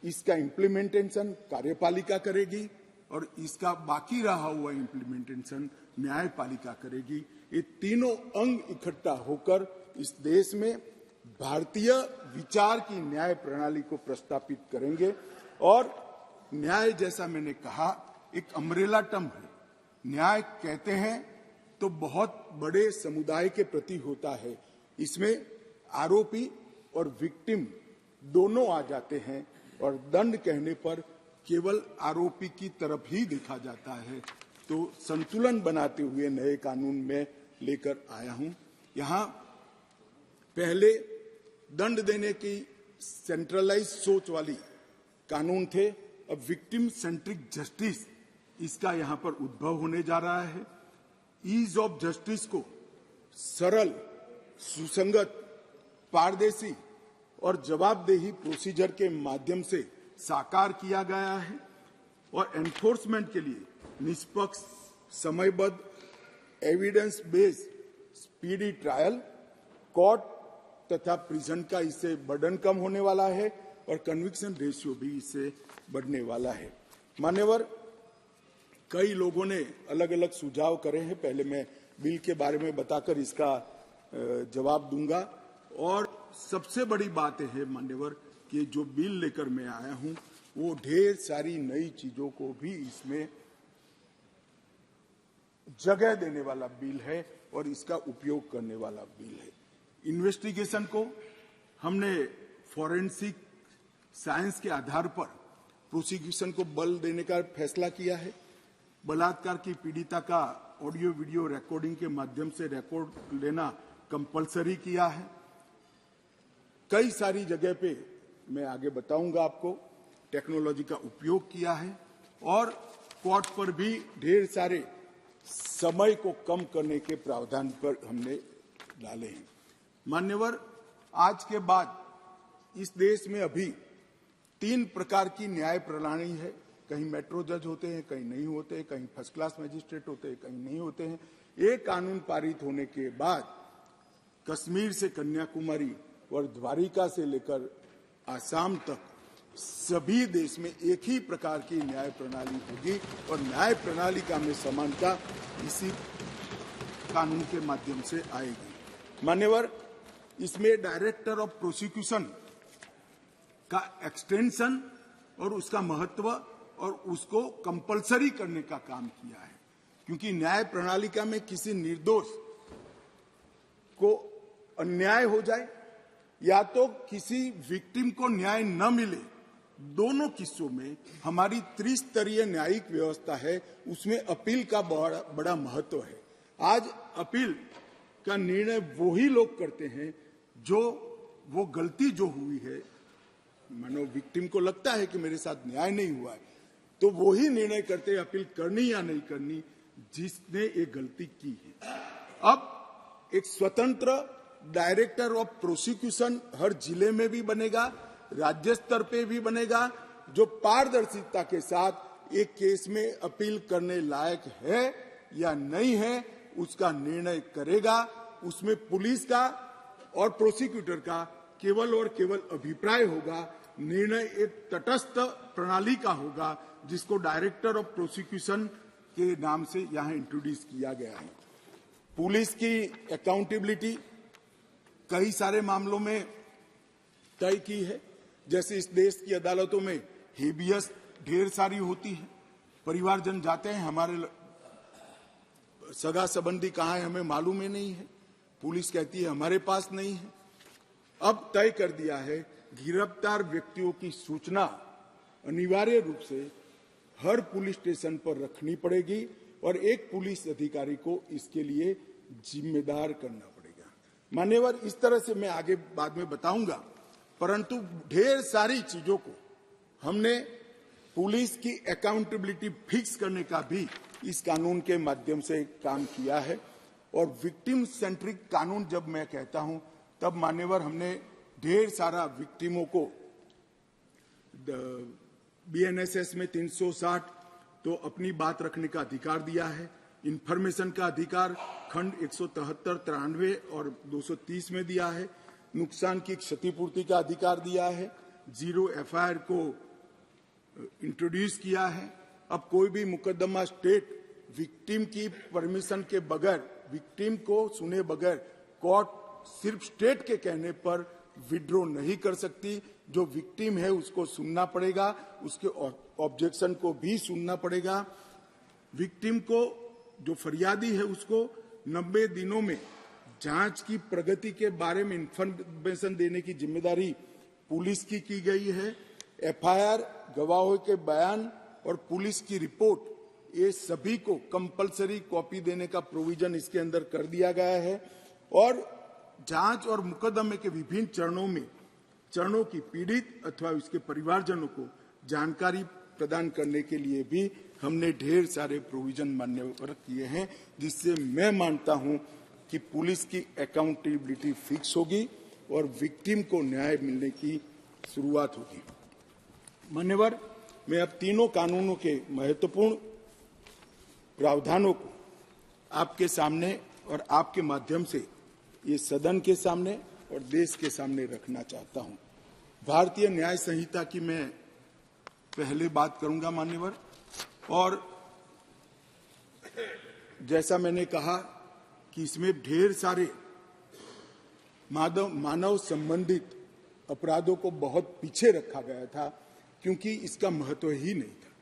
इसका इम्प्लीमेंटेशन कार्यपालिका करेगी और इसका बाकी रहा हुआ इम्प्लीमेंटेशन न्यायपालिका करेगी। ये तीनों अंग इकट्ठा होकर इस देश में भारतीय विचार की न्याय प्रणाली को प्रस्तापित करेंगे। और न्याय, जैसा मैंने कहा, एक अम्ब्रेला टर्म है। न्याय कहते हैं तो बहुत बड़े समुदाय के प्रति होता है। इसमें आरोपी और विक्टिम दोनों आ जाते हैं और दंड कहने पर केवल आरोपी की तरफ ही देखा जाता है। तो संतुलन बनाते हुए नए कानून में लेकर आया हूं। यहां पहले दंड देने की सेंट्रलाइज सोच वाली कानून थे, अब विक्टिम सेंट्रिक जस्टिस इसका यहां पर उद्भव होने जा रहा है। ईज ऑफ जस्टिस को सरल, सुसंगत, पारदर्शी और जवाबदेही प्रोसीजर के माध्यम से साकार किया गया है और एनफोर्समेंट के लिए निष्पक्ष, समयबद्ध, evidence based speedy trial, court तथा प्रिजन का इससे बर्डन कम होने वाला है और कन्विक्शन रेशियो भी इससे बढ़ने वाला है। मान्यवर, कई लोगों ने अलग अलग सुझाव करे हैं। पहले मैं बिल के बारे में बताकर इसका जवाब दूंगा। और सबसे बड़ी बात है मान्यवर कि जो बिल लेकर मैं आया हूं वो ढेर सारी नई चीजों को भी इसमें जगह देने वाला बिल है और इसका उपयोग करने वाला बिल है। इन्वेस्टिगेशन को हमने फॉरेंसिक साइंस के आधार पर प्रोसिक्यूशन को बल देने का फैसला किया है। बलात्कार की पीड़िता का ऑडियो वीडियो रिकॉर्डिंग के माध्यम से रिकॉर्ड लेना कंपलसरी किया है। कई सारी जगह पे मैं आगे बताऊंगा आपको टेक्नोलॉजी का उपयोग किया है और कोर्ट पर भी ढेर सारे समय को कम करने के प्रावधान पर हमने डाले हैं। मान्यवर, आज के बाद इस देश में अभी 3 प्रकार की न्याय प्रणाली है। कहीं मेट्रो जज होते हैं, कहीं नहीं होते, कहीं फर्स्ट क्लास मैजिस्ट्रेट होते हैं, कहीं नहीं होते हैं। ये कानून पारित होने के बाद कश्मीर से कन्याकुमारी और द्वारिका से लेकर आसाम तक सभी देश में एक ही प्रकार की न्याय प्रणाली होगी और न्याय प्रणाली का में समानता इसी कानून के माध्यम से आएगी। मान्यवर, इसमें डायरेक्टर ऑफ प्रोसिक्यूशन का एक्सटेंशन और उसका महत्व और उसको कंपलसरी करने का काम किया है, क्योंकि न्याय प्रणालिका में किसी निर्दोष को अन्याय हो जाए या तो किसी विक्टिम को न्याय न मिले, दोनों किस्सों में हमारी त्रिस्तरीय न्यायिक व्यवस्था है, उसमें अपील का बड़ा महत्व है। आज अपील का निर्णय वो ही लोग करते हैं जो वो गलती जो हुई है, मानो विक्टिम को लगता है कि मेरे साथ न्याय नहीं हुआ है, तो वो ही निर्णय करते हैं अपील करनी या नहीं करनी जिसने एक गलती की है। अब एक स्वतंत्र डायरेक्टर ऑफ प्रोसिक्यूशन हर जिले में भी बनेगा, राज्य स्तर पे भी बनेगा, जो पारदर्शिता के साथ एक केस में अपील करने लायक है या नहीं है उसका निर्णय करेगा। उसमें पुलिस का और प्रोसिक्यूटर का केवल और केवल अभिप्राय होगा, निर्णय एक तटस्थ प्रणाली का होगा जिसको डायरेक्टर ऑफ प्रोसिक्यूशन के नाम से यहां इंट्रोड्यूस किया गया है। पुलिस की अकाउंटेबिलिटी कई सारे मामलों में तय की है, जैसे इस देश की अदालतों में हेबियस ढेर सारी होती है, परिवारजन जाते हैं, हमारे सगा संबंधी कहाँ है हमें मालूम ही नहीं है, पुलिस कहती है हमारे पास नहीं है। अब तय कर दिया है गिरफ्तार व्यक्तियों की सूचना अनिवार्य रूप से हर पुलिस स्टेशन पर रखनी पड़ेगी और एक पुलिस अधिकारी को इसके लिए जिम्मेदार करना पड़ेगा। मान्यवर, इस तरह से मैं आगे बाद में बताऊंगा, परंतु ढेर सारी चीजों को हमने पुलिस की अकाउंटेबिलिटी फिक्स करने का भी इस कानून के माध्यम से काम किया है। और विक्टिम सेंट्रिक कानून जब मैं कहता हूं तब मान्यवर हमने ढेर सारा विक्टिमों को बीएनएसएस में 360 तो अपनी बात रखने का अधिकार दिया है, इंफॉर्मेशन का अधिकार खंड 173, 93 और 230 में दिया है, नुकसान की क्षतिपूर्ति का अधिकार दिया है, जीरो एफआईआर को इंट्रोड्यूस किया है। अब कोई भी मुकदमा स्टेट विक्टिम की परमिशन के बगैर, विक्टिम को सुने बगैर कोर्ट सिर्फ स्टेट के कहने पर विड्रॉ नहीं कर सकती। जो विक्टिम है उसको सुनना पड़ेगा, उसके ऑब्जेक्शन को भी सुनना पड़ेगा। विक्टिम को जो फरियादी है उसको 90 दिनों में जांच की प्रगति के बारे में इंफॉर्मेशन देने की जिम्मेदारी पुलिस की गई है। एफआईआर, गवाहों के बयान और पुलिस की रिपोर्ट, ये सभी को कंपलसरी कॉपी देने का प्रोविजन इसके अंदर कर दिया गया है। और जांच और मुकदमे के विभिन्न चरणों की पीड़ित अथवा उसके परिवारजनों को जानकारी प्रदान करने के लिए भी हमने ढेर सारे प्रोविजन मान्यवर किए हैं, जिससे मैं मानता हूं कि पुलिस की अकाउंटेबिलिटी फिक्स होगी और विक्टिम को न्याय मिलने की शुरुआत होगी। मान्यवर, मैं अब तीनों कानूनों के महत्वपूर्ण प्रावधानों को आपके सामने और आपके माध्यम से ये सदन के सामने और देश के सामने रखना चाहता हूं। भारतीय न्याय संहिता की मैं पहले बात करूंगा मान्यवर, और जैसा मैंने कहा कि इसमें ढेर सारे मानव संबंधित अपराधों को बहुत पीछे रखा गया था, क्योंकि इसका महत्व ही नहीं था।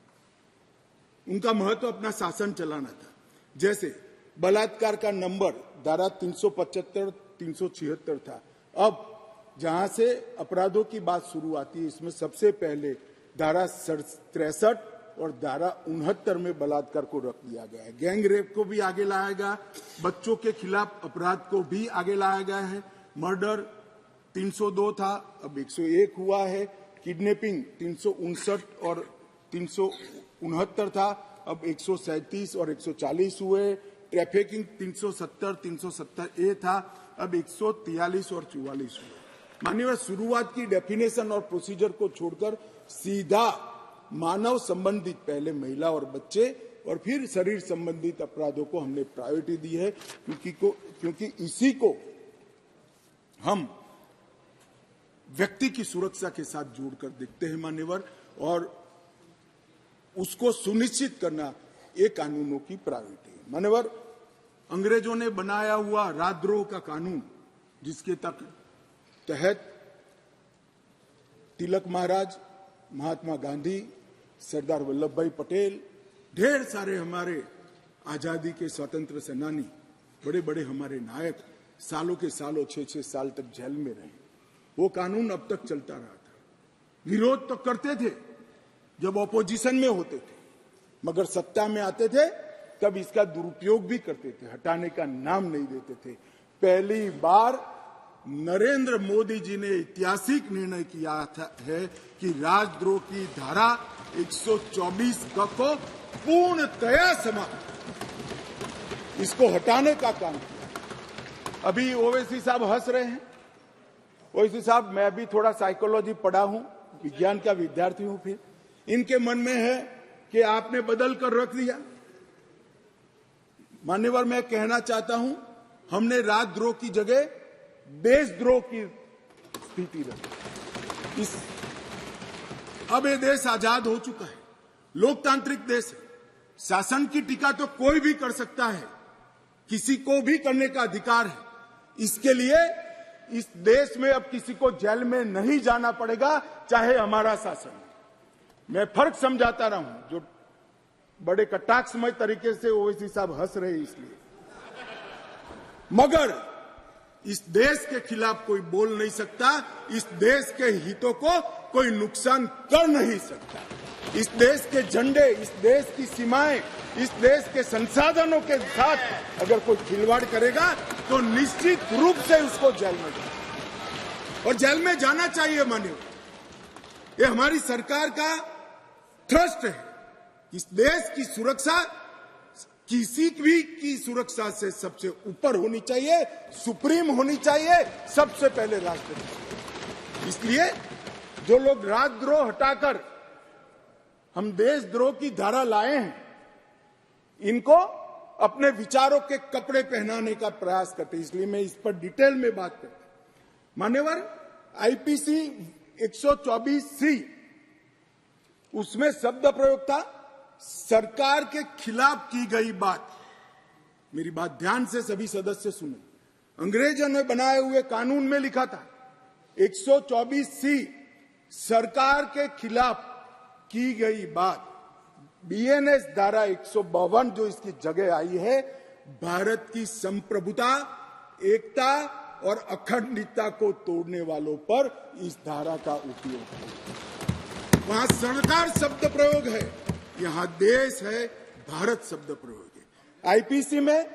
उनका महत्व अपना शासन चलाना था। जैसे बलात्कार का नंबर धारा 375, 376 था। अब जहां से अपराधों की बात शुरू आती है, इसमें सबसे पहले धारा 63 और धारा 69 में बलात्कार को रख दिया गया है। गैंग रेप को भी आगे लाया गया, बच्चों के खिलाफ अपराध को भी आगे लाया गया है। मर्डर 302 था, अब 101 हुआ है। किडनैपिंग 359 और 369 था, अब 137 और 140 हुए। ट्रैफिकिंग 370, 370A था, अब 143 और 44 हुए। माननीय, शुरुआत की डेफिनेशन और प्रोसीजर को छोड़कर सीधा मानव संबंधित, पहले महिला और बच्चे और फिर शरीर संबंधित अपराधों को हमने प्रायोरिटी दी है, क्योंकि इसी को हम व्यक्ति की सुरक्षा के साथ जोड़कर देखते हैं मान्यवर, और उसको सुनिश्चित करना ये कानूनों की प्रायोरिटी है मान्यवर। अंग्रेजों ने बनाया हुआ राजद्रोह का कानून, जिसके तहत तिलक महाराज, महात्मा गांधी, सरदार वल्लभ भाई पटेल, ढेर सारे हमारे आजादी के स्वतंत्र सेनानी, बड़े बड़े हमारे नायक सालों के सालों 6-6 साल तक जेल में रहे। वो कानून अब तक चलता रहा था। विरोध तो करते थे जब ऑपोजिशन में होते थे, मगर सत्ता में आते थे तब इसका दुरुपयोग भी करते थे, हटाने का नाम नहीं देते थे। पहली बार नरेंद्र मोदी जी ने ऐतिहासिक निर्णय किया है कि राजद्रोह की धारा 124 को पूर्णतया समाप्त, इसको हटाने का काम किया। अभी ओवैसी साहब हंस रहे हैं। ओवैसी साहब, मैं भी थोड़ा साइकोलॉजी पढ़ा हूं, विज्ञान का विद्यार्थी हूं। फिर इनके मन में है कि आपने बदल कर रख दिया। मान्यवर, मैं कहना चाहता हूं, हमने राजद्रोह की जगह देशद्रोह की स्थिति रखी। अब ये देश आजाद हो चुका है, लोकतांत्रिक देश है। शासन की टीका तो कोई भी कर सकता है, किसी को भी करने का अधिकार है। इसके लिए इस देश में अब किसी को जेल में नहीं जाना पड़ेगा, चाहे हमारा शासन। मैं फर्क समझाता रहा हूं, जो बड़े कटाक्षमय तरीके से ओवैसी साहब हंस रहे इसलिए, मगर इस देश के खिलाफ कोई बोल नहीं सकता, इस देश के हितों को कोई नुकसान कर नहीं सकता। इस देश के झंडे, इस देश की सीमाएं, इस देश के संसाधनों के साथ अगर कोई खिलवाड़ करेगा तो निश्चित रूप से उसको जेल में जाना, और जेल में जाना चाहिए। मानिए, ये हमारी सरकार का ट्रस्ट है। इस देश की सुरक्षा किसी भी की सुरक्षा से सबसे ऊपर होनी चाहिए, सुप्रीम होनी चाहिए, सबसे पहले राष्ट्रपति। इसलिए जो लोग राजद्रोह हटाकर हम देशद्रोह की धारा लाए हैं, इनको अपने विचारों के कपड़े पहनाने का प्रयास करते, इसलिए मैं इस पर डिटेल में बात करता हूं। मान्यवर, आईपीसी 124C, उसमें शब्द प्रयोग था सरकार के खिलाफ की गई बात। मेरी बात ध्यान से सभी सदस्य सुने। अंग्रेजों ने बनाए हुए कानून में लिखा था 124C, सरकार के खिलाफ की गई बात। बीएनएस धारा 152 जो इसकी जगह आई है, भारत की संप्रभुता, एकता और अखंडता को तोड़ने वालों पर इस धारा का उपयोग है। वहां सरकार शब्द प्रयोग है, यहां देश है, भारत शब्द प्रयोग है। आईपीसी में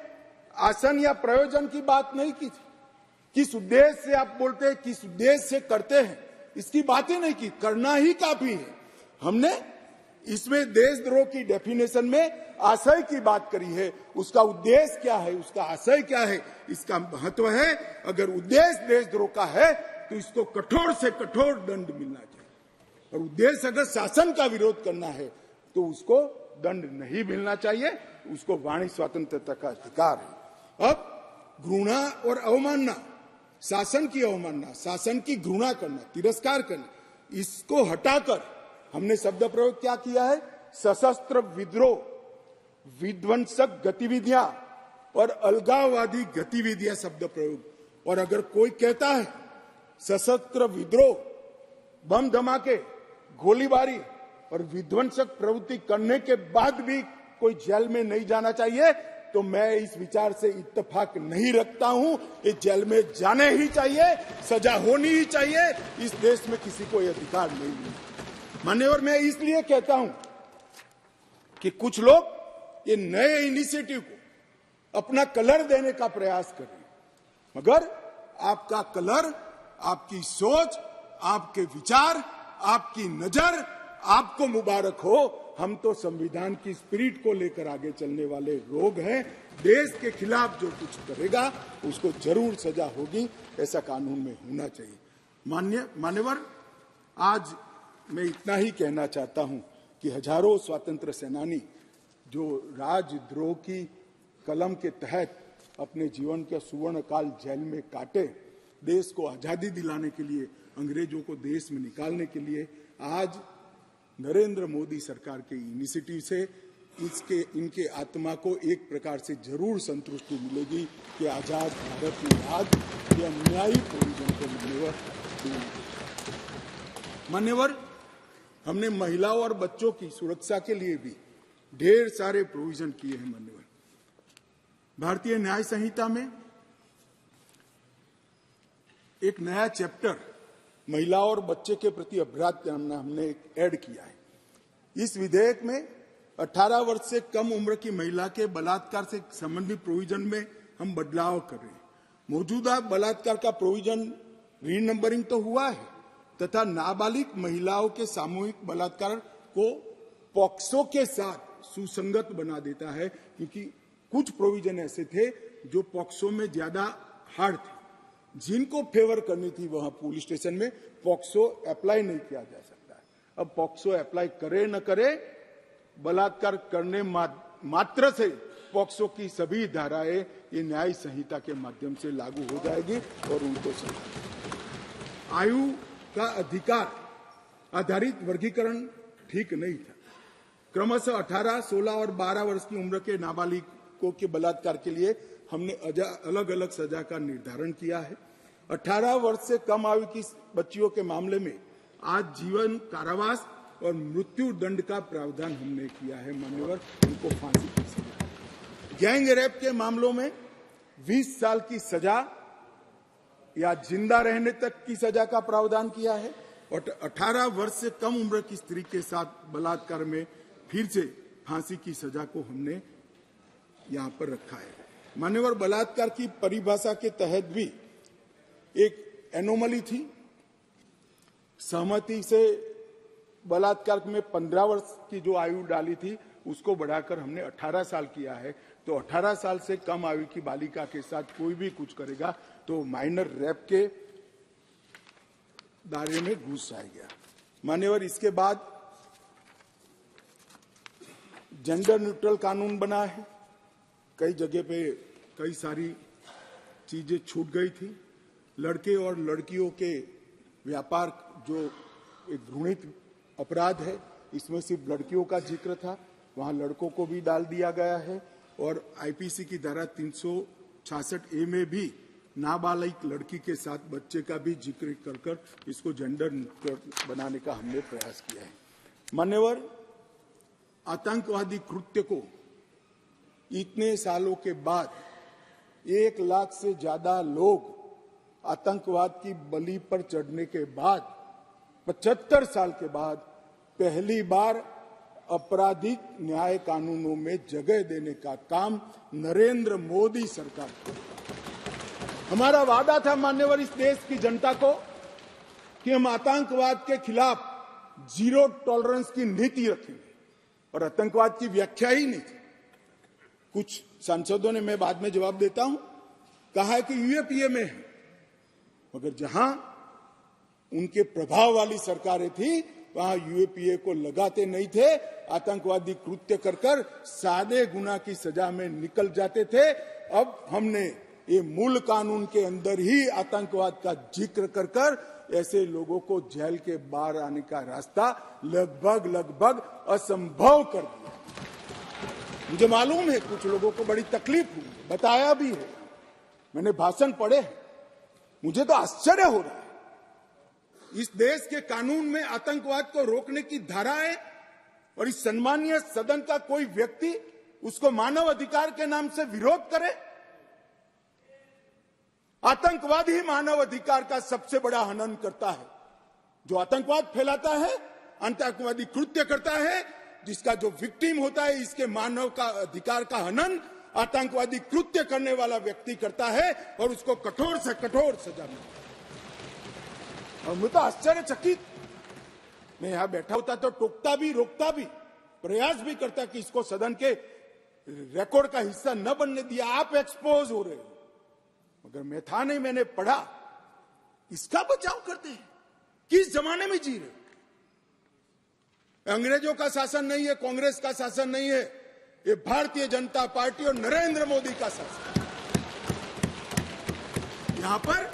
आसन या प्रयोजन की बात नहीं की थी। किस उद्देश्य से आप बोलते हैं, किस उद्देश्य से करते हैं, इसकी बात ही नहीं की। करना ही काफी है। हमने इसमें देशद्रोह की डेफिनेशन में आशय की बात करी है, उसका उद्देश्य क्या है, उसका आशय क्या है, इसका महत्व है। अगर उद्देश्य देशद्रोह का है तो इसको कठोर से कठोर दंड मिलना चाहिए, और उद्देश्य अगर शासन का विरोध करना है तो उसको दंड नहीं मिलना चाहिए, उसको वाणी स्वतंत्रता का अधिकार है। अब घृणा और अवमानना, शासन की अवमानना, शासन की घृणा करना, तिरस्कार करना, इसको हटाकर हमने शब्द प्रयोग क्या किया है, सशस्त्र विद्रोह, विध्वंसक गतिविधियां और अलगाववादी गतिविधियां शब्द प्रयोग। और अगर कोई कहता है सशस्त्र विद्रोह, बम धमाके, गोलीबारी और विध्वंसक प्रवृत्ति करने के बाद भी कोई जेल में नहीं जाना चाहिए, तो मैं इस विचार से इत्तेफाक नहीं रखता हूं। ये जेल में जाने ही चाहिए, सजा होनी ही चाहिए। इस देश में किसी को यह अधिकार नहीं मिलता। मान्यवर, मैं इसलिए कहता हूं कि कुछ लोग ये नए इनिशिएटिव को अपना कलर देने का प्रयास कर रहे हैं, मगर आपका कलर, आपकी सोच, आपके विचार, आपकी नजर आपको मुबारक हो। हम तो संविधान की स्पिरिट को लेकर आगे चलने वाले लोग हैं। देश के खिलाफ जो कुछ करेगा उसको जरूर सजा होगी, ऐसा कानून में होना चाहिए। मान्यवर, आज मैं इतना ही कहना चाहता हूं कि हजारों स्वतंत्र सेनानी जो राजद्रोह की कलम के तहत अपने जीवन के सुवर्ण काल जेल में काटे, देश को आजादी दिलाने के लिए, अंग्रेजों को देश में निकालने के लिए, आज नरेंद्र मोदी सरकार के इनिशिएटिव से इनके आत्मा को एक प्रकार से जरूर संतुष्टि मिलेगी कि आजाद भारत में आज ये अन्यायी प्रोविजन को मान्यवर हमने महिलाओं और बच्चों की सुरक्षा के लिए भी ढेर सारे प्रोविजन किए हैं। मान्यवर भारतीय न्याय संहिता में एक नया चैप्टर महिलाओं और बच्चे के प्रति अपराध का हमने ऐड किया है। इस विधेयक में 18 वर्ष से कम उम्र की महिला के बलात्कार से संबंधित प्रोविजन में हम बदलाव कर रहे हैं। मौजूदा बलात्कार का प्रोविजन रीनंबरिंग तो हुआ है तथा नाबालिग महिलाओं के सामूहिक बलात्कार को पॉक्सो के साथ सुसंगत बना देता है, क्योंकि कुछ प्रोविजन ऐसे थे जो पॉक्सो में ज्यादा हार्ड थे, जिनको फेवर करनी थी वहां पुलिस स्टेशन में पॉक्सो अप्लाई नहीं किया जा सकता है। अब पॉक्सो अप्लाई करे न करे, बलात्कार करने मात्र से पॉक्सो की सभी धाराएं ये न्याय संहिता के माध्यम से लागू हो जाएगी और उनको आयु का अधिकार आधारित वर्गीकरण ठीक नहीं था। क्रमशः 18, 16 और 12 वर्ष की उम्र के नाबालिगों के बलात्कार के लिए हमने अलग अलग सजा का निर्धारण किया है। 18 वर्ष से कम आयु की बच्चियों के मामले में आज जीवन कारावास और मृत्यु दंड का प्रावधान हमने किया है। मान्यवर उनको फांसी की सजा। गैंग रेप के मामलों में 20 साल की सजा या जिंदा रहने तक की सजा का प्रावधान किया है और 18 वर्ष से कम उम्र की स्त्री के साथ बलात्कार में फिर से फांसी की सजा को हमने यहां पर रखा है। मान्यवर बलात्कार की परिभाषा के तहत भी एक एनोमली थी। सहमति से बलात्कार में 15 वर्ष की जो आयु डाली थी उसको बढ़ाकर हमने 18 साल किया है। तो 18 साल से कम आयु की बालिका के साथ कोई भी कुछ करेगा तो माइनर रेप के दायरे में घुस जाएगा। मान्यवर इसके बाद जेंडर न्यूट्रल कानून बना है। कई जगह पे कई सारी चीजें छूट गई थी। लड़के और लड़कियों के व्यापार जो एक घृणित अपराध है, इसमें सिर्फ लड़कियों का जिक्र था, वहां लड़कों को भी डाल दिया गया है और आईपीसी की धारा 366A में भी नाबालिग लड़की के साथ बच्चे का भी जिक्र कर इसको जेंडर न्यूट्रल बनाने का हमने प्रयास किया है। मान्यवर आतंकवादी कृत्य को इतने सालों के बाद 1 लाख से ज्यादा लोग आतंकवाद की बलि पर चढ़ने के बाद 75 साल के बाद पहली बार आपराधिक न्याय कानूनों में जगह देने का काम नरेंद्र मोदी सरकार को। हमारा वादा था मान्यवर इस देश की जनता को कि हम आतंकवाद के खिलाफ जीरो टॉलरेंस की नीति रखेंगे और आतंकवाद की व्याख्या ही नहीं थी। कुछ सांसदों ने, मैं बाद में जवाब देता हूं, कहा है कि यूएपीए में है, मगर जहां उनके प्रभाव वाली सरकारें थी वहां यूएपीए को लगाते नहीं थे। आतंकवादी कृत्य कर सादे गुना की सजा में निकल जाते थे। अब हमने ये मूल कानून के अंदर ही आतंकवाद का जिक्र कर ऐसे लोगों को जेल के बाहर आने का रास्ता लगभग असंभव कर दिया। मुझे मालूम है कुछ लोगों को बड़ी तकलीफ हुई, बताया भी है, मैंने भाषण पढ़े, मुझे तो आश्चर्य हो रहा है। इस देश के कानून में आतंकवाद को रोकने की धारा है और इस सम्मानीय सदन का कोई व्यक्ति उसको मानव अधिकार के नाम से विरोध करे। आतंकवाद ही मानव अधिकार का सबसे बड़ा हनन करता है। जो आतंकवाद फैलाता है, आतंकवादी कृत्य करता है, जिसका जो विक्टिम होता है, इसके मानव का अधिकार का हनन आतंकवादी कृत्य करने वाला व्यक्ति करता है और उसको कठोर से कठोर सजा मिलती है। और मैं तो आश्चर्यचकित, मैं यहां बैठा होता तो टोकता भी, रोकता भी, प्रयास भी करता कि इसको सदन के रिकॉर्ड का हिस्सा न बनने दिया। आप एक्सपोज हो रहे हो, मगर मैं था नहीं, मैंने पढ़ा। इसका बचाव करते हैं, किस जमाने में जी रहे हो? अंग्रेजों का शासन नहीं है, कांग्रेस का शासन नहीं है, ये भारतीय जनता पार्टी और नरेंद्र मोदी का शासन। यहां पर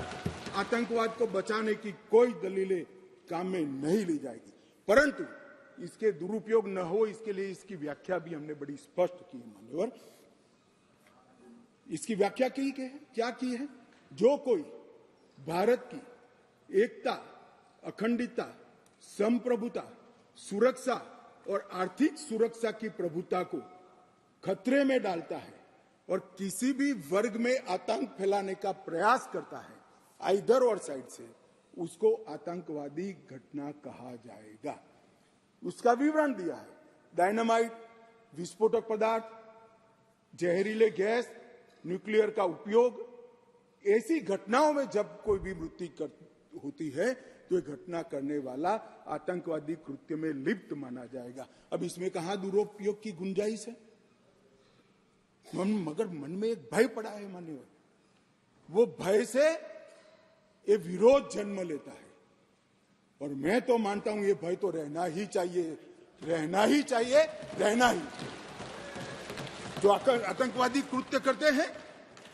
आतंकवाद को बचाने की कोई दलीलें काम में नहीं ली जाएगी, परंतु इसके दुरुपयोग न हो इसके लिए इसकी व्याख्या भी हमने बड़ी स्पष्ट की है मान्यवर। इसकी व्याख्या की है, क्या की है? जो कोई भारत की एकता, अखंडता, संप्रभुता, सुरक्षा और आर्थिक सुरक्षा की प्रभुता को खतरे में डालता है और किसी भी वर्ग में आतंक फैलाने का प्रयास करता है आइदर और साइड से, उसको आतंकवादी घटना कहा जाएगा। उसका विवरण दिया है। डायनामाइट, विस्फोटक पदार्थ, जहरीले गैस, न्यूक्लियर का उपयोग, ऐसी घटनाओं में जब कोई भी मृत्यु होती है तो ये घटना करने वाला आतंकवादी कृत्य में लिप्त माना जाएगा। अब इसमें कहां दुरुपयोग की गुंजाइश है? मगर मन में एक भय पड़ा है मान्यवर, वो भय से ये विरोध जन्म लेता है और मैं तो मानता हूं ये भय तो रहना ही चाहिए, रहना ही चाहिए, रहना ही। जो आतंकवादी कृत्य करते हैं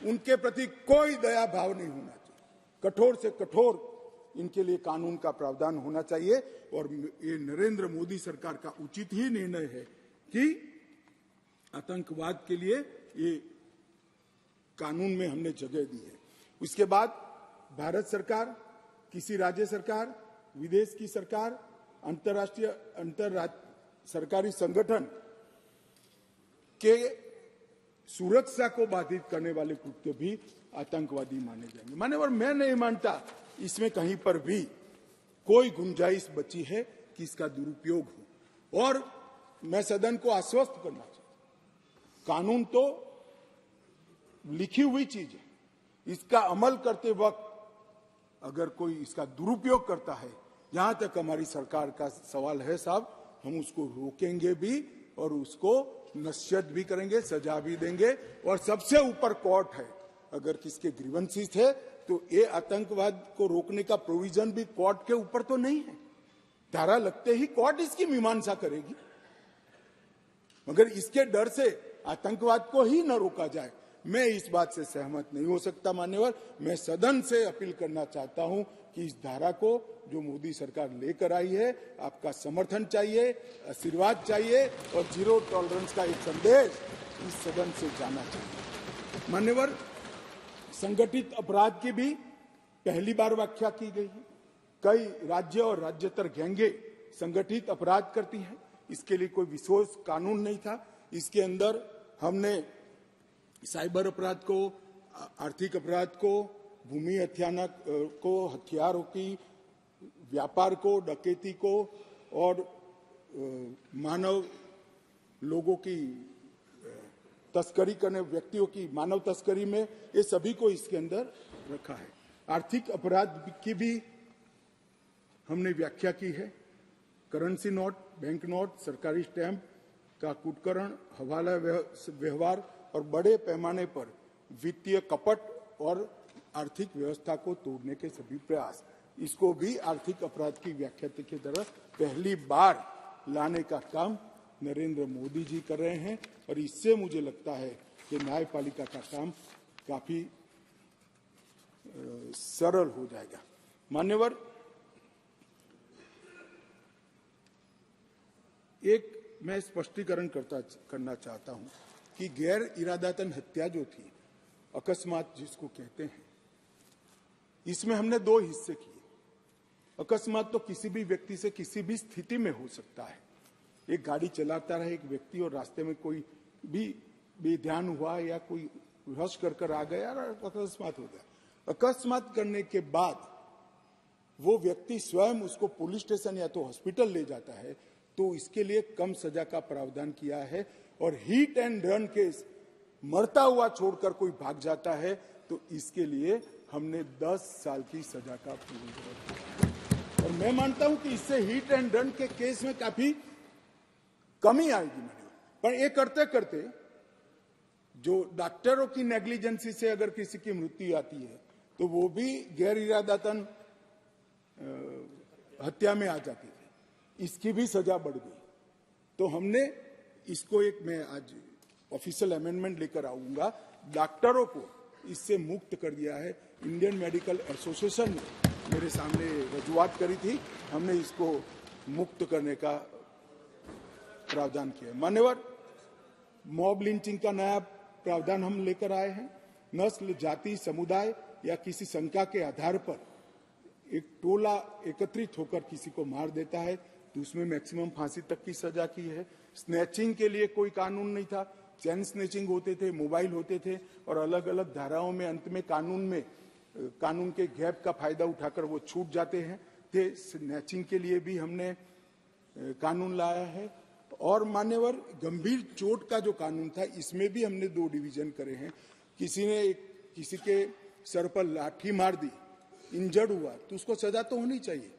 उनके प्रति कोई दया भाव नहीं होना चाहिए, कठोर से कठोर इनके लिए कानून का प्रावधान होना चाहिए। और ये नरेंद्र मोदी सरकार का उचित ही निर्णय है कि आतंकवाद के लिए ये कानून में हमने जगह दी है। उसके बाद भारत सरकार, किसी राज्य सरकार, विदेश की सरकार, अंतर्राष्ट्रीय सरकारी संगठन के सुरक्षा को बाधित करने वाले कृत्य भी आतंकवादी माने जाएंगे। मान्यवर, मैं नहीं मानता इसमें कहीं पर भी कोई गुंजाइश बची है कि इसका दुरुपयोग हो। और मैं सदन को आश्वस्त करना चाहता हूं, कानून तो लिखी हुई चीज है, इसका अमल करते वक्त अगर कोई इसका दुरुपयोग करता है, जहां तक हमारी सरकार का सवाल है साहब, हम उसको रोकेंगे भी और उसको नसीहत भी करेंगे, सजा भी देंगे। और सबसे ऊपर कोर्ट है। अगर किसके ग्रीवेंसेस है तो ये आतंकवाद को रोकने का प्रोविजन भी कोर्ट के ऊपर तो नहीं है। धारा लगते ही कोर्ट इसकी मीमांसा करेगी, मगर इसके डर से आतंकवाद को ही न रोका जाए, मैं इस बात से सहमत नहीं हो सकता मान्यवर। मैं सदन से अपील करना चाहता हूं कि इस धारा को जो मोदी सरकार लेकर आई है, आपका समर्थन चाहिए, आशीर्वाद चाहिए और जीरो टॉलरेंस का एक संदेश इस सदन से जाना चाहिए। मान्यवर, संगठित अपराध की भी पहली बार व्याख्या की गई है। कई राज्य और राज्यतर गैंगे संगठित अपराध करती हैं, इसके लिए कोई विशेष कानून नहीं था। इसके अंदर हमने साइबर अपराध को, आर्थिक अपराध को, भूमि हत्याना को, हथियारों की व्यापार को, डकैती को और मानव लोगों की तस्करी करने, व्यक्तियों की मानव तस्करी में, ये सभी को इसके अंदर रखा है। आर्थिक अपराध की भी हमने व्याख्या की है। करेंसी नोट, बैंक नोट, सरकारी स्टैंप का कुटकरण, हवाला व्यवहार और बड़े पैमाने पर वित्तीय कपट और आर्थिक व्यवस्था को तोड़ने के सभी प्रयास, इसको भी आर्थिक अपराध की व्याख्या की तरह पहली बार लाने का काम नरेंद्र मोदी जी कर रहे हैं। और इससे मुझे लगता है कि न्यायपालिका का काम काफी सरल हो जाएगा। मान्यवर, एक मैं स्पष्टीकरण करना चाहता हूं कि गैर इरादतन हत्या जो थी, अकस्मात जिसको कहते हैं, इसमें हमने दो हिस्से किए। अकस्मात तो किसी भी व्यक्ति से किसी भी स्थिति में हो सकता है। एक गाड़ी चलाता रहे एक व्यक्ति और रास्ते में कोई भी बेध्यान हुआ या कोई रश कर आ गया और अकस्मात हो गया। अकस्मात करने के बाद वो व्यक्ति स्वयं उसको पुलिस स्टेशन या तो हॉस्पिटल ले जाता है, तो इसके लिए कम सजा का प्रावधान किया है। और हिट एंड रन केस, मरता हुआ छोड़कर कोई भाग जाता है, तो इसके लिए हमने 10 साल की सजा का प्रावधान किया। और मैं मानता हूं कि इससे हिट एंड रन के केस में काफी कमी आएगी। पर ये करते करते जो डॉक्टरों की नेग्लिजेंसी से अगर किसी की मृत्यु आती है तो वो भी गैर इरादतन हत्या में आ जाती है, इसकी भी सजा बढ़ गई। तो हमने इसको मैं आज ऑफिशियल अमेंडमेंट लेकर आऊंगा, डॉक्टरों को इससे मुक्त कर दिया है। इंडियन मेडिकल एसोसिएशन ने मेरे सामने रजूआत करी थी, हमने इसको मुक्त करने का प्रावधान किया। मान्यवर, मॉब लिंचिंग का नया प्रावधान हम लेकर आए हैं। नस्ल, जाति, समुदाय या किसी शंका के आधार पर एक टोला एकत्रित होकर किसी को मार देता है तो उसमें मैक्सिमम फांसी तक की सजा की है। स्नैचिंग के लिए कोई कानून नहीं था, चैन स्नैचिंग होते थे, मोबाइल होते थे और अलग अलग धाराओं में अंत में कानून के गैप का फायदा उठाकर वो छूट जाते हैं थे। स्नैचिंग के लिए भी हमने कानून लाया है। और मान्यवर, गंभीर चोट का जो कानून था इसमें भी हमने 2 डिवीजन करे हैं। किसी के सर पर लाठी मार दी, इंजर्ड हुआ तो उसको सजा तो होनी चाहिए,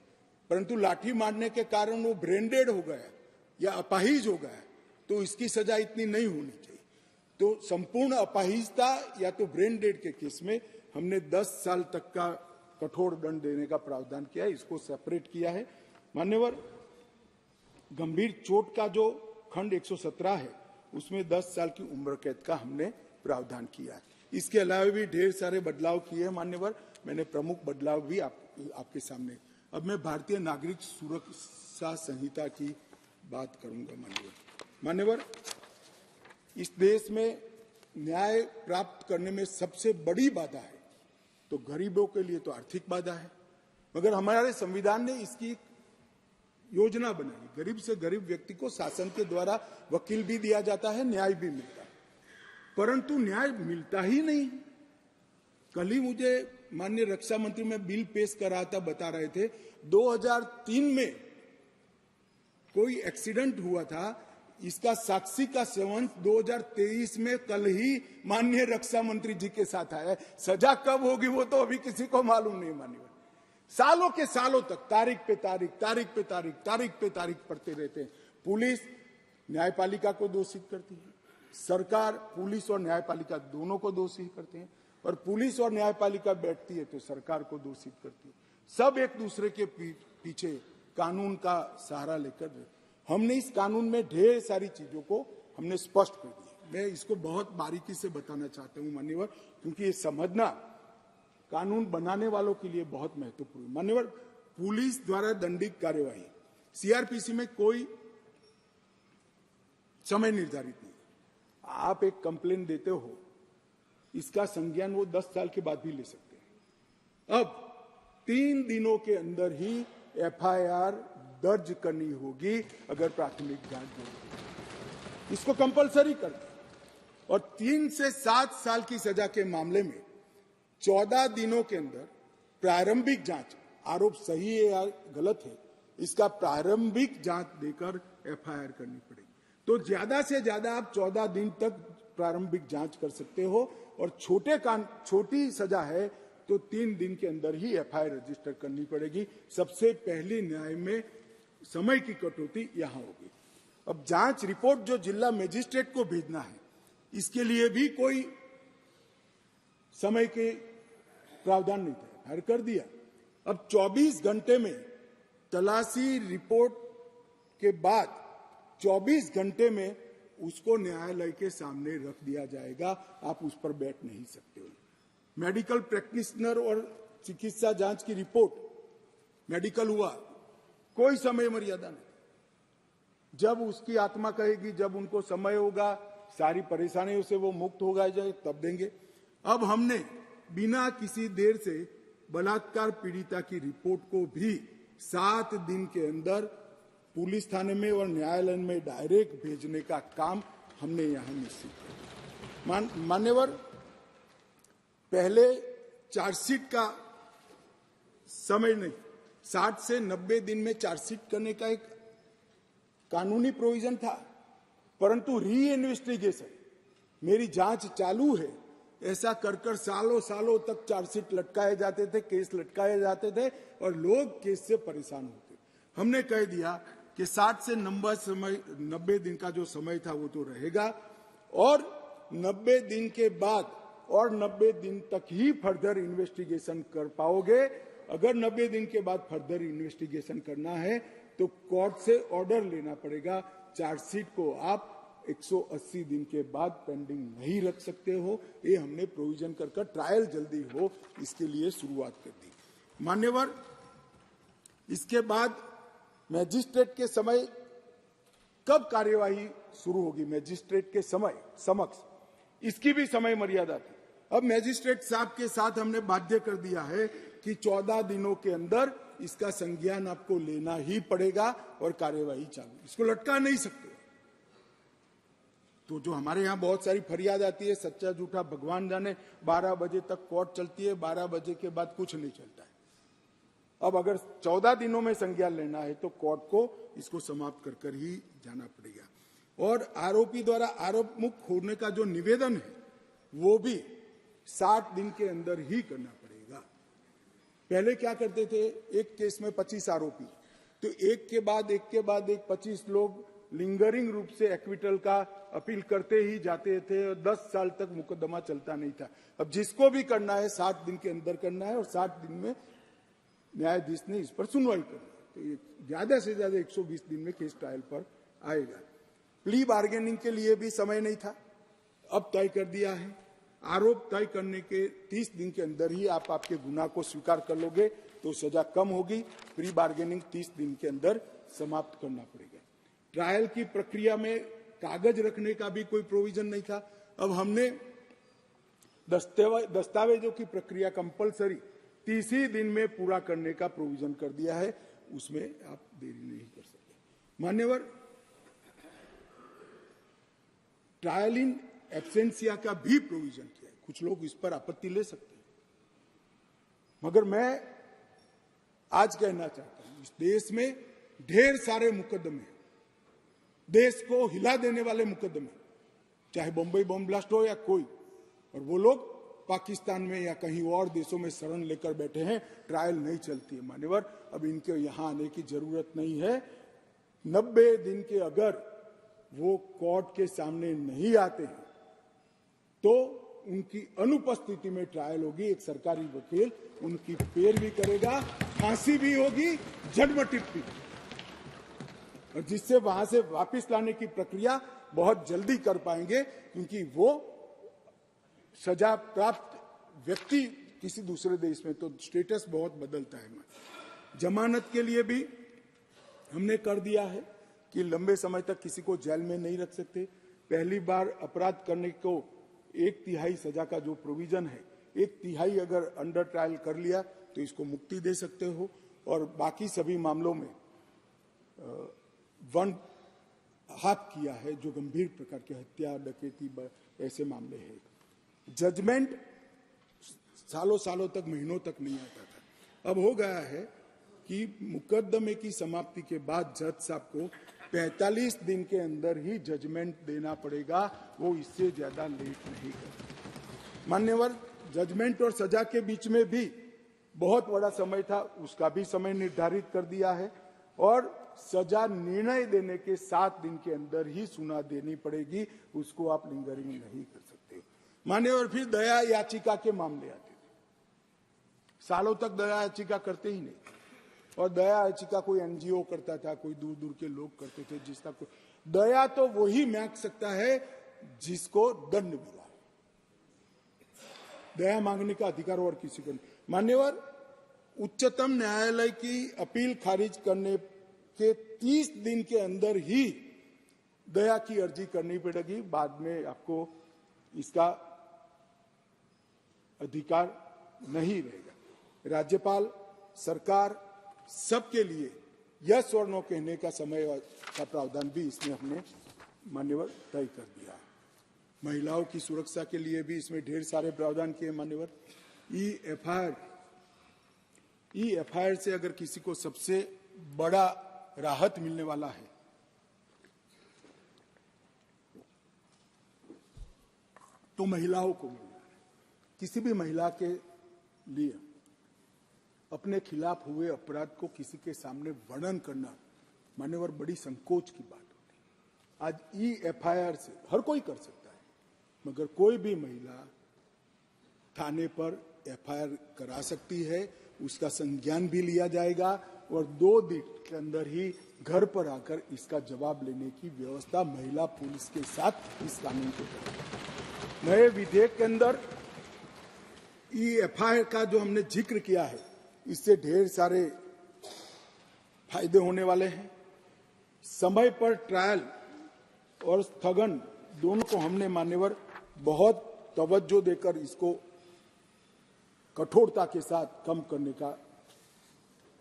परंतु लाठी मारने के कारण वो ब्रेन डेड हो गया या अपाहिज हो गया तो इसकी सजा इतनी नहीं होनी चाहिए। तो संपूर्ण अपाहिजता या तो ब्रेन डेड के केस में हमने 10 साल तक का कठोर दंड देने का प्रावधान किया है, इसको सेपरेट किया है। मान्यवर, गंभीर चोट का जो खंड 117 है उसमें 10 साल की उम्र कैद का हमने प्रावधान किया है। इसके अलावा भी ढेर सारे बदलाव किए हैं मान्यवर, मैंने प्रमुख बदलाव भी आपके सामने। अब मैं भारतीय नागरिक सुरक्षा संहिता की बात करूंगा। मान्यवर, इस देश में न्याय प्राप्त करने में सबसे बड़ी बाधा है तो गरीबों के लिए तो आर्थिक बाधा है, मगर हमारे संविधान ने इसकी योजना बनाई। गरीब से गरीब व्यक्ति को शासन के द्वारा वकील भी दिया जाता है, न्याय भी मिलता है, परंतु न्याय मिलता ही नहीं। कल ही मुझे माननीय रक्षा मंत्री में बिल पेश कर रहा था, बता रहे थे 2003 में कोई एक्सीडेंट हुआ था, इसका साक्षी का सेवन 2023 में कल ही माननीय रक्षा मंत्री जी के साथ आया है। सजा कब होगी वो तो अभी किसी को मालूम नहीं। माननीय सालों के सालों तक तारीख पे तारीख पढ़ते रहते हैं। पुलिस न्यायपालिका को दोषित करती है, सरकार पुलिस और न्यायपालिका दोनों को दोषी करते हैं, और पुलिस और न्यायपालिका बैठती है तो सरकार को दोषित करती है। सब एक दूसरे के पीछे कानून का सहारा लेकर हमने इस कानून में ढेर सारी चीजों को हमने स्पष्ट कर दिया। मैं इसको बहुत बारीकी से बताना चाहता हूं मान्यवर, क्योंकि ये समझना कानून बनाने वालों के लिए बहुत महत्वपूर्ण है। मान्यवर, पुलिस द्वारा दंडित कार्यवाही सीआरपीसी में कोई समय निर्धारित नहीं। आप एक कंप्लेन देते हो, इसका संज्ञान वो 10 साल के बाद भी ले सकते हैं। अब 3 दिनों के अंदर ही एफआईआर दर्ज करनी होगी अगर प्राथमिक जांच होगी, इसको कंपलसरी कर दिया। और 3 से 7 साल की सजा के मामले में 14 दिनों के अंदर प्रारंभिक जांच, आरोप सही है या गलत है, इसका प्रारंभिक जांच देकर एफआईआर करनी पड़ेगी। तो ज्यादा से ज्यादा आप 14 दिन तक प्रारंभिक जांच कर सकते हो, और छोटी सजा है तो 3 दिन के अंदर ही एफआईआर रजिस्टर करनी पड़ेगी। सबसे पहली न्याय में समय की कटौती यहां होगी। अब जांच रिपोर्ट जो जिला मजिस्ट्रेट को भेजना है, इसके लिए भी कोई समय के प्रावधान नहीं था, एफआईआर कर दिया। अब 24 घंटे में तलाशी रिपोर्ट के बाद 24 घंटे में उसको न्यायालय के सामने रख दिया जाएगा, आप उस पर बैठ नहीं सकते हो। मेडिकल प्रैक्टिशनर और चिकित्सा जांच की रिपोर्ट, मेडिकल हुआ, कोई समय मर्यादा नहीं। जब उसकी आत्मा कहेगी, जब उनको समय होगा, सारी परेशानियों से वो मुक्त होगा जाए, तब देंगे। अब हमने बिना किसी देर से बलात्कार पीड़िता की रिपोर्ट को भी 7 दिन के अंदर पुलिस थाने में और न्यायालय में डायरेक्ट भेजने का काम हमने यहां निश्चित किया। मान्यवर, पहले चार्जशीट का समय नहीं, 60 से 90 दिन में चार्जशीट करने का एक कानूनी प्रोविजन था, परंतु री इन्वेस्टिगेशन, मेरी जांच चालू है, ऐसा कर सालों तक चार्जशीट लटकाए जाते थे, केस लटकाए जाते थे और लोग केस से परेशान होते। हमने कह दिया कि 60 से 90 दिन का जो समय था वो तो रहेगा, और 90 दिन के बाद और 90 दिन तक ही फर्दर इन्वेस्टिगेशन कर पाओगे। अगर 90 दिन के बाद फर्दर इन्वेस्टिगेशन करना है तो कोर्ट से ऑर्डर लेना पड़ेगा चार्जशीट को आप 180 दिन के बाद पेंडिंग नहीं रख सकते हो। ये हमने प्रोविजन कर ट्रायल जल्दी हो इसके लिए शुरुआत कर दी। मान्यवर, इसके बाद मैजिस्ट्रेट के समय कब कार्यवाही शुरू होगी, मैजिस्ट्रेट के समय समक्ष, इसकी भी समय मर्यादा थी। अब मैजिस्ट्रेट साहब के साथ हमने बाध्य कर दिया है कि 14 दिनों के अंदर इसका संज्ञान आपको लेना ही पड़ेगा और कार्यवाही चालू, इसको लटका नहीं सकते। तो जो हमारे यहाँ बहुत सारी फरियाद आती है, सच्चा झूठा भगवान जाने, 12 बजे तक कोर्ट चलती है, 12 बजे के बाद कुछ नहीं चलता है। अब अगर 14 दिनों में संज्ञान लेना है तो कोर्ट को इसको समाप्त कर ही जाना पड़ेगा। और आरोपी द्वारा आरोप मुक्त होने का जो निवेदन है वो भी 60 दिन के अंदर ही करना पड़ेगा। पहले क्या करते थे, एक केस में 25 आरोपी, तो एक के बाद एक 25 लोग लिंगरिंग रूप से एक्विटल का अपील करते ही जाते थे और 10 साल तक मुकदमा चलता नहीं था। अब जिसको भी करना है 60 दिन के अंदर करना है और 60 दिन में न्यायाधीश ने इस पर सुनवाई करनी है। तो ये ज्यादा से ज्यादा 120 दिन में केस ट्रायल पर आएगा। प्ली बार्गेनिंग के लिए भी समय नहीं था, अब तय कर दिया है। आरोप तय करने के 30 दिन के अंदर ही आप आपके गुनाह को स्वीकार कर लोगे तो सजा कम होगी। प्री बार्गेनिंग 30 दिन के अंदर समाप्त करना पड़ेगा। ट्रायल की प्रक्रिया में कागज रखने का भी कोई प्रोविजन नहीं था। अब हमने दस्तावेजों की प्रक्रिया कंपलसरी 30 ही दिन में पूरा करने का प्रोविजन कर दिया है, उसमें आप देरी नहीं कर सकते। मान्यवर, ट्रायल इन एब्सेंसिया का भी प्रोविजन किया है। कुछ लोग इस पर आपत्ति ले सकते हैं, मगर मैं आज कहना चाहता हूं, इस देश में ढेर सारे मुकदमे, देश को हिला देने वाले मुकदमे, चाहे बम्बई बम ब्लास्ट हो या कोई, और वो लोग पाकिस्तान में या कहीं और देशों में शरण लेकर बैठे हैं, ट्रायल नहीं चलती है। मान्यवर, अब इनके यहां आने की जरूरत नहीं है। 90 दिन के अगर वो कोर्ट के सामने नहीं आते हैं तो उनकी अनुपस्थिति में ट्रायल होगी। एक सरकारी वकील उनकी पैरवी करेगा, फांसी भी होगी, जन्मटिप भी, और जिससे वहां से वापस लाने की प्रक्रिया बहुत जल्दी कर पाएंगे, क्योंकि वो सजा प्राप्त व्यक्ति किसी दूसरे देश में तो स्टेटस बहुत बदलता है। जमानत के लिए भी हमने कर दिया है कि लंबे समय तक किसी को जेल में नहीं रख सकते। पहली बार अपराध करने को 1/3 सजा का जो प्रोविजन है, 1/3 अगर अंडर ट्रायल कर लिया तो इसको मुक्ति दे सकते हो, और बाकी सभी मामलों में 1/2 किया है जो गंभीर प्रकार की हत्या, डकैती, ऐसे मामले हैं। जजमेंट सालों सालों तक, महीनों तक नहीं आता था। अब हो गया है कि मुकदमे की समाप्ति के बाद जज साहब को 45 दिन के अंदर ही जजमेंट देना पड़ेगा, वो इससे ज्यादा लेट नहीं कर। मान्यवर, जजमेंट और सजा के बीच में भी बहुत बड़ा समय था, उसका भी समय निर्धारित कर दिया है, और सजा निर्णय देने के 7 दिन के अंदर ही सुना देनी पड़ेगी, उसको आप लिंगरिंग नहीं कर सकते। मान्यवर, फिर दया याचिका के मामले आते थे। सालों तक दया याचिका करते ही नहीं, और दया याचिका कोई एनजीओ करता था, कोई दूर दूर के लोग करते थे। जिसका कोई दया तो वही मांग सकता है जिसको दंड मिला है, दया मांगने का अधिकार और किसी को नहीं। मान्यवर, उच्चतम न्यायालय की अपील खारिज करने के 30 दिन के अंदर ही दया की अर्जी करनी पड़ेगी, बाद में आपको इसका अधिकार नहीं रहेगा। राज्यपाल, सरकार, सबके लिए यस और नो कहने का समय का प्रावधान भी इसमें हमने मान्यवर तय कर दिया है। महिलाओं की सुरक्षा के लिए भी इसमें ढेर सारे प्रावधान किए। मान्यवर, ई-एफआईआर से अगर किसी को सबसे बड़ा राहत मिलने वाला है तो महिलाओं को मिलना है। किसी भी महिला के लिए अपने खिलाफ हुए अपराध को किसी के सामने वर्णन करना मान्यवर बड़ी संकोच की बात होती है। आज ई-एफआईआर से हर कोई कर सकता है, मगर कोई भी महिला थाने पर एफआईआर करा सकती है, उसका संज्ञान भी लिया जाएगा और 2 दिन के अंदर ही घर पर आकर इसका जवाब लेने की व्यवस्था महिला पुलिस के साथ इस कानून को करें। नए विधेयक के अंदर EFIR का जो हमने जिक्र किया है, इससे ढेर सारे फायदे होने वाले हैं। समय पर ट्रायल और स्थगन दोनों को हमने मान्यवर बहुत तवज्जो देकर इसको कठोरता के साथ कम करने का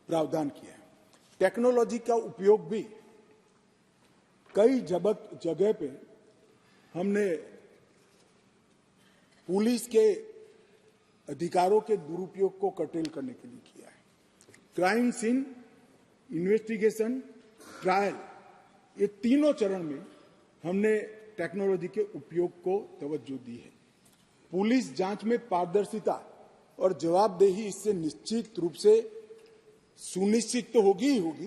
प्रावधान किया है। टेक्नोलॉजी का उपयोग भी कई जगह पे हमने पुलिस के अधिकारों के दुरुपयोग को कर्टेल करने के लिए किया है। क्राइम सीन, इन्वेस्टिगेशन, ट्रायल, ये तीनों चरण में हमने टेक्नोलॉजी के उपयोग को तवज्जो दी है। पुलिस जांच में पारदर्शिता और जवाबदेही इससे निश्चित रूप से सुनिश्चित तो होगी ही होगी,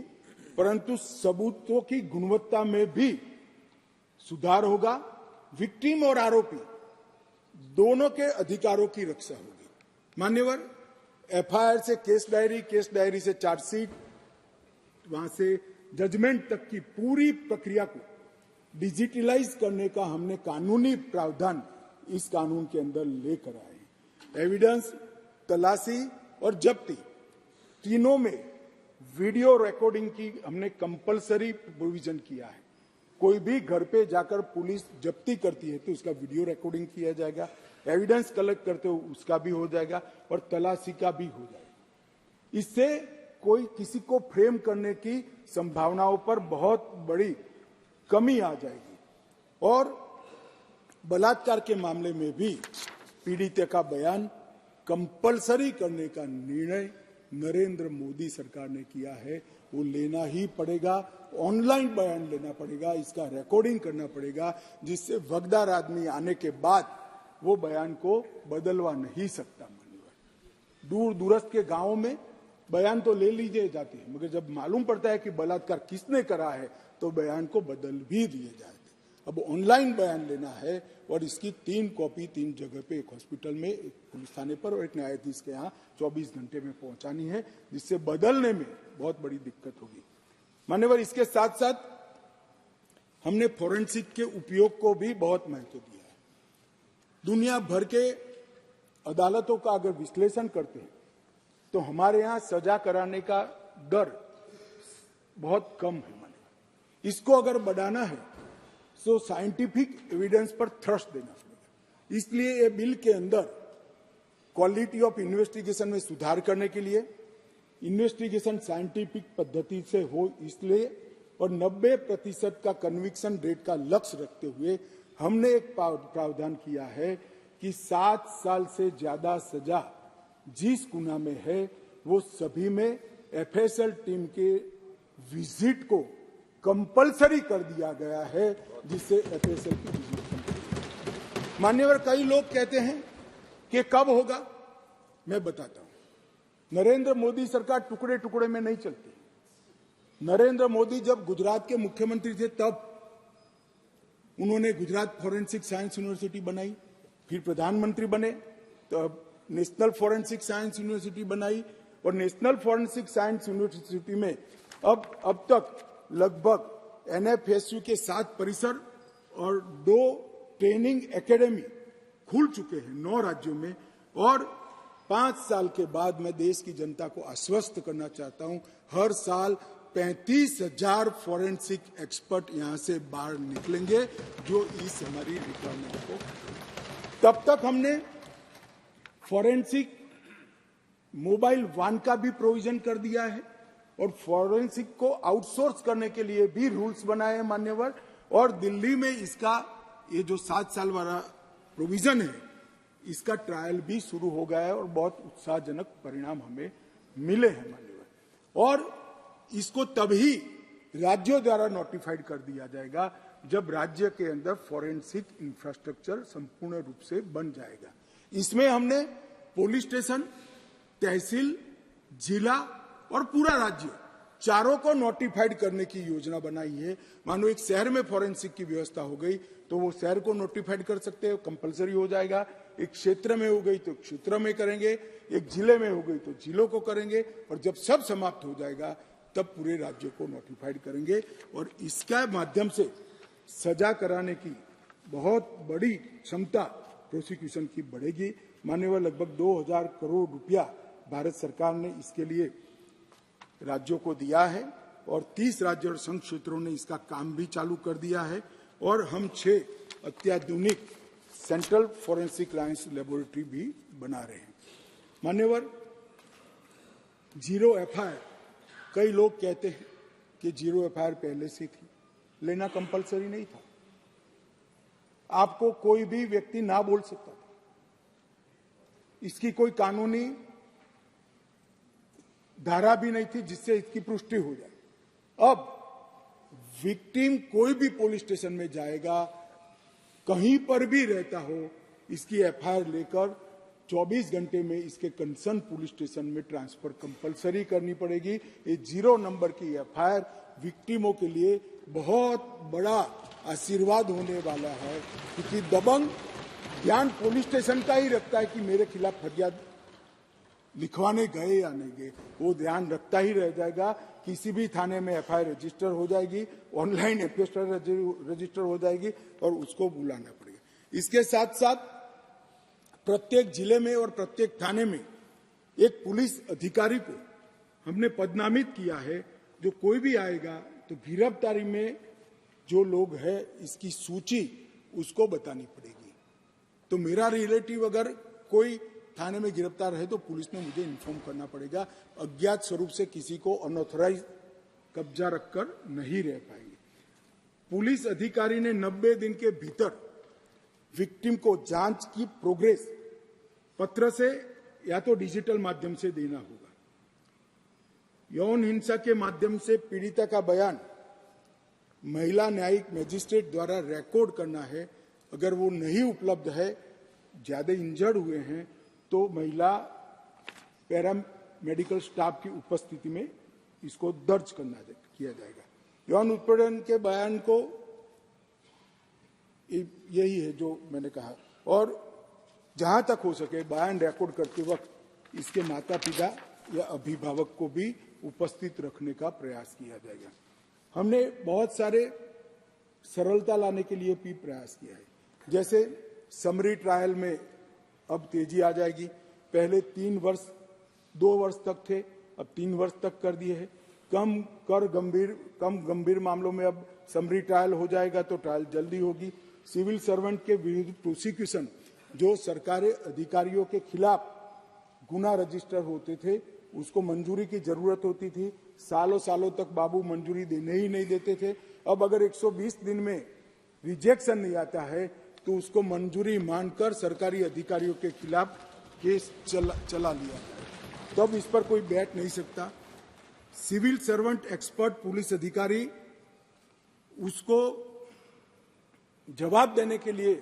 परंतु सबूतों की गुणवत्ता में भी सुधार होगा। विक्टिम और आरोपी दोनों के अधिकारों की रक्षा होगी। मान्यवर, FIR से केस डायरी से चार्जशीट, वहां से जजमेंट तक की पूरी प्रक्रिया को डिजिटलाइज करने का हमने कानूनी प्रावधान इस कानून के अंदर लेकर आए हैं। एविडेंस, तलाशी और जब्ती तीनों में वीडियो रिकॉर्डिंग की हमने कंपलसरी प्रोविजन किया है। कोई भी घर पे जाकर पुलिस जब्ती करती है तो उसका वीडियो रिकॉर्डिंग किया जाएगा, एविडेंस कलेक्ट करते हो उसका भी हो जाएगा और तलाशी का भी हो जाएगा। इससे कोई किसी को फ्रेम करने की संभावनाओं पर बहुत बड़ी कमी आ जाएगी। और बलात्कार के मामले में भी पीड़ित का बयान कंपलसरी करने का निर्णय नरेंद्र मोदी सरकार ने किया है। वो लेना ही पड़ेगा, ऑनलाइन बयान लेना पड़ेगा, इसका रिकॉर्डिंग करना पड़ेगा, जिससे वगदार आदमी आने के बाद वो बयान को बदलवा नहीं सकता। माननीय, दूर दूरस्थ के गांवों में बयान तो ले लीजिए जाते हैं, मगर जब मालूम पड़ता है कि बलात्कार किसने करा है तो बयान को बदल भी दिए जाते। अब ऑनलाइन बयान लेना है और इसकी 3 कॉपी 3 जगह पे, एक हॉस्पिटल में, एक पुलिस थाने पर और एक न्यायाधीश के यहाँ 24 घंटे में पहुंचानी है, जिससे बदलने में बहुत बड़ी दिक्कत होगी। मान्यवर, इसके साथ साथ हमने फोरेंसिक के उपयोग को भी बहुत महत्व दिया है। दुनिया भर के अदालतों का अगर विश्लेषण करते हैं तो हमारे यहाँ सजा कराने का दर बहुत कम है। मान्यवर, इसको अगर बढ़ाना है तो साइंटिफिक एविडेंस पर थ्रस्ट देना पड़ेगा। इसलिए ये बिल के अंदर क्वालिटी ऑफ इन्वेस्टिगेशन में सुधार करने के लिए इन्वेस्टिगेशन साइंटिफिक पद्धति से हो इसलिए और 90% का कन्विक्शन रेट का लक्ष्य रखते हुए हमने एक प्रावधान किया है कि 7 साल से ज्यादा सजा जिस गुना में है वो सभी में FSL टीम के विजिट को कंपलसरी कर दिया गया है, जिससे FSL की विजिट। मान्यवर, कई लोग कहते हैं कि कब होगा, मैं बताता हूं। नरेंद्र मोदी सरकार टुकड़े टुकड़े में नहीं चलती। नरेंद्र मोदी जब गुजरात के मुख्यमंत्री थे तब उन्होंने गुजरात फॉरेंसिक साइंस यूनिवर्सिटी बनाई, फिर प्रधानमंत्री बने तो अब नेशनल फॉरेंसिक साइंस यूनिवर्सिटी बनाई और नेशनल फॉरेंसिक साइंस यूनिवर्सिटी में अब तक लगभग NFSU के 7 परिसर और 2 ट्रेनिंग एकेडमी खुल चुके हैं 9 राज्यों में। और 5 साल के बाद मैं देश की जनता को आश्वस्त करना चाहता हूं, हर साल 35,000 फॉरेंसिक एक्सपर्ट यहां से बाहर निकलेंगे जो इस हमारी रिक्वायरमेंट को। तब तक हमने फॉरेंसिक मोबाइल वान का भी प्रोविजन कर दिया है और फॉरेंसिक को आउटसोर्स करने के लिए भी रूल्स बनाए हैं मान्यवर। और दिल्ली में इसका ये जो 7 साल वाला प्रोविजन है इसका ट्रायल भी शुरू हो गया है और बहुत उत्साहजनक परिणाम हमें मिले हैं मान्यवर। और इसको तभी राज्यों द्वारा नोटिफाइड कर दिया जाएगा जब राज्य के अंदर फॉरेंसिक इंफ्रास्ट्रक्चर संपूर्ण रूप से बन जाएगा। इसमें हमने पुलिस स्टेशन, तहसील, जिला और पूरा राज्य चारों को नोटिफाइड करने की योजना बनाई है। मानो एक शहर में फॉरेंसिक की व्यवस्था हो गई तो वो शहर को नोटिफाइड कर सकते हैं, कंपलसरी हो जाएगा। एक क्षेत्र में हो गई तो क्षेत्र में करेंगे, एक जिले में हो गई तो जिलों को करेंगे और जब सब समाप्त हो जाएगा तब पूरे राज्य को नोटिफाइड करेंगे और इसका माध्यम से सजा कराने की बहुत बड़ी क्षमता प्रोसिक्यूशन की बढ़ेगी। माननीय लगभग 2000 करोड़ रुपया भारत सरकार ने इसके लिए राज्यों को दिया है और 30 राज्य और संघ क्षेत्रों ने इसका काम भी चालू कर दिया है और हम 6 अत्याधुनिक सेंट्रल फॉरेंसिक साइंस लेबोरेटरी भी बना रहे हैं। मान्यवर, जीरो एफआईआर, कई लोग कहते हैं कि जीरो एफआईआर पहले से थी, लेना कंपलसरी नहीं था। आपको कोई भी व्यक्ति ना बोल सकता था, इसकी कोई कानूनी धारा भी नहीं थी जिससे इसकी पुष्टि हो जाए। अब विक्टिम कोई भी पुलिस स्टेशन में जाएगा, कहीं पर भी रहता हो, इसकी एफआईआर लेकर 24 घंटे में इसके कंसर्न पुलिस स्टेशन में ट्रांसफर कंपलसरी करनी पड़ेगी। ये 0 नंबर की एफआईआर विक्टिमों के लिए बहुत बड़ा आशीर्वाद होने वाला है, क्योंकि दबंग ध्यान पुलिस स्टेशन का ही रखता है कि मेरे खिलाफ फरियाद लिखवाने गए या नहीं गए, वो ध्यान रखता ही रह जाएगा। किसी भी थाने में एफआईआर रजिस्टर हो जाएगी, ऑनलाइन एफआईआर रजिस्टर हो जाएगी और उसको बुलाना पड़ेगा। इसके साथ साथ प्रत्येक जिले में और प्रत्येक थाने में एक पुलिस अधिकारी को हमने पदनामित किया है। जो कोई भी आएगा तो गिरफ्तारी में जो लोग हैं इसकी सूची उसको बतानी पड़ेगी। तो मेरा रिलेटिव अगर कोई थाने में गिरफ्तार है तो पुलिस ने मुझे इन्फॉर्म करना पड़ेगा। अज्ञात स्वरूप से किसी को अनऑथराइज कब्जा रखकर नहीं रह पाएंगे। पुलिस अधिकारी ने 90 दिन के भीतर विक्टिम को जांच की प्रोग्रेस पत्र से या तो डिजिटल माध्यम से देना होगा। यौन हिंसा के माध्यम से पीड़िता का बयान महिला न्यायिक मजिस्ट्रेट द्वारा रिकॉर्ड करना है। अगर वो नहीं उपलब्ध है, ज्यादा इंजर्ड हुए हैं, तो महिला पैरा मेडिकल स्टाफ की उपस्थिति में इसको दर्ज किया जाएगा। यौन उत्पीड़न के बयान को यही है जो मैंने कहा, और जहां तक हो सके बयान रिकॉर्ड करते वक्त इसके माता पिता या अभिभावक को भी उपस्थित रखने का प्रयास किया जाएगा। हमने बहुत सारे सरलता लाने के लिए भी प्रयास किया है। जैसे समरी ट्रायल में अब तेजी आ जाएगी। पहले 2 वर्ष तक थे, अब 3 वर्ष तक कर दिए हैं। कम गंभीर मामलों में अब समरी ट्रायल हो जाएगा तो ट्रायल जल्दी होगी। सिविल सर्वेंट के विरुद्ध प्रोसिक्यूशन, जो सरकारी अधिकारियों के खिलाफ गुना रजिस्टर होते थे, उसको मंजूरी की जरूरत होती थी। सालों तक बाबू मंजूरी देने ही नहीं देते थे। अब अगर 120 दिन में रिजेक्शन नहीं आता है तो उसको मंजूरी मानकर सरकारी अधिकारियों के खिलाफ केस चला लिया जाए। तब इस पर कोई बैठ नहीं सकता। सिविल सर्वेंट एक्सपर्ट पुलिस अधिकारी, उसको जवाब देने के लिए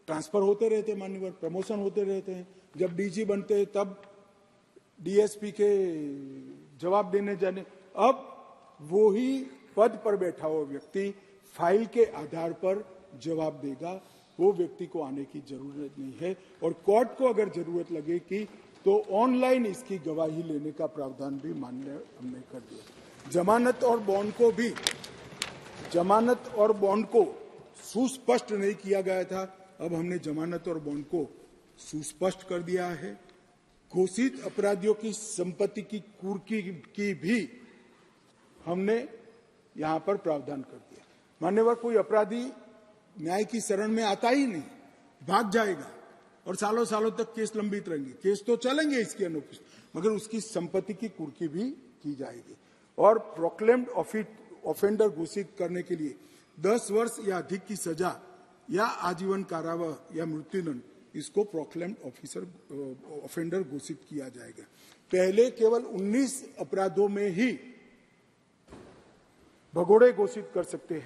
ट्रांसफर होते रहते, मान्यवर प्रमोशन होते रहते हैं। जब डीजी बनते हैं तब डीएसपी के जवाब देने जाने। अब वो ही पद पर बैठा हुआ व्यक्ति फाइल के आधार पर जवाब देगा। वो व्यक्ति को आने की जरूरत नहीं है। और कोर्ट को अगर जरूरत लगेगी तो ऑनलाइन इसकी गवाही लेने का प्रावधान भी मान्य हमने कर दिया। जमानत और बॉन्ड को सुस्पष्ट नहीं किया गया था, अब हमने जमानत और बॉन्ड को सुस्पष्ट कर दिया है। घोषित अपराधियों की संपत्ति की कुर्की की भी हमने यहां पर प्रावधान कर दिया। मान्यवर, कोई अपराधी न्याय की शरण में आता ही नहीं, भाग जाएगा और सालों तक केस लंबित रहेंगे। केस तो चलेंगे इसके अनुपस्थित, मगर उसकी संपत्ति की कुर्की भी की जाएगी। और प्रोक्लेम्ड ऑफेंडर घोषित करने के लिए 10 वर्ष या अधिक की सजा या आजीवन कारावास या मृत्युदंड, इसको प्रोक्लेम्ड ऑफेंडर घोषित किया जाएगा। पहले केवल 19 अपराधों में ही भगोड़े घोषित कर सकते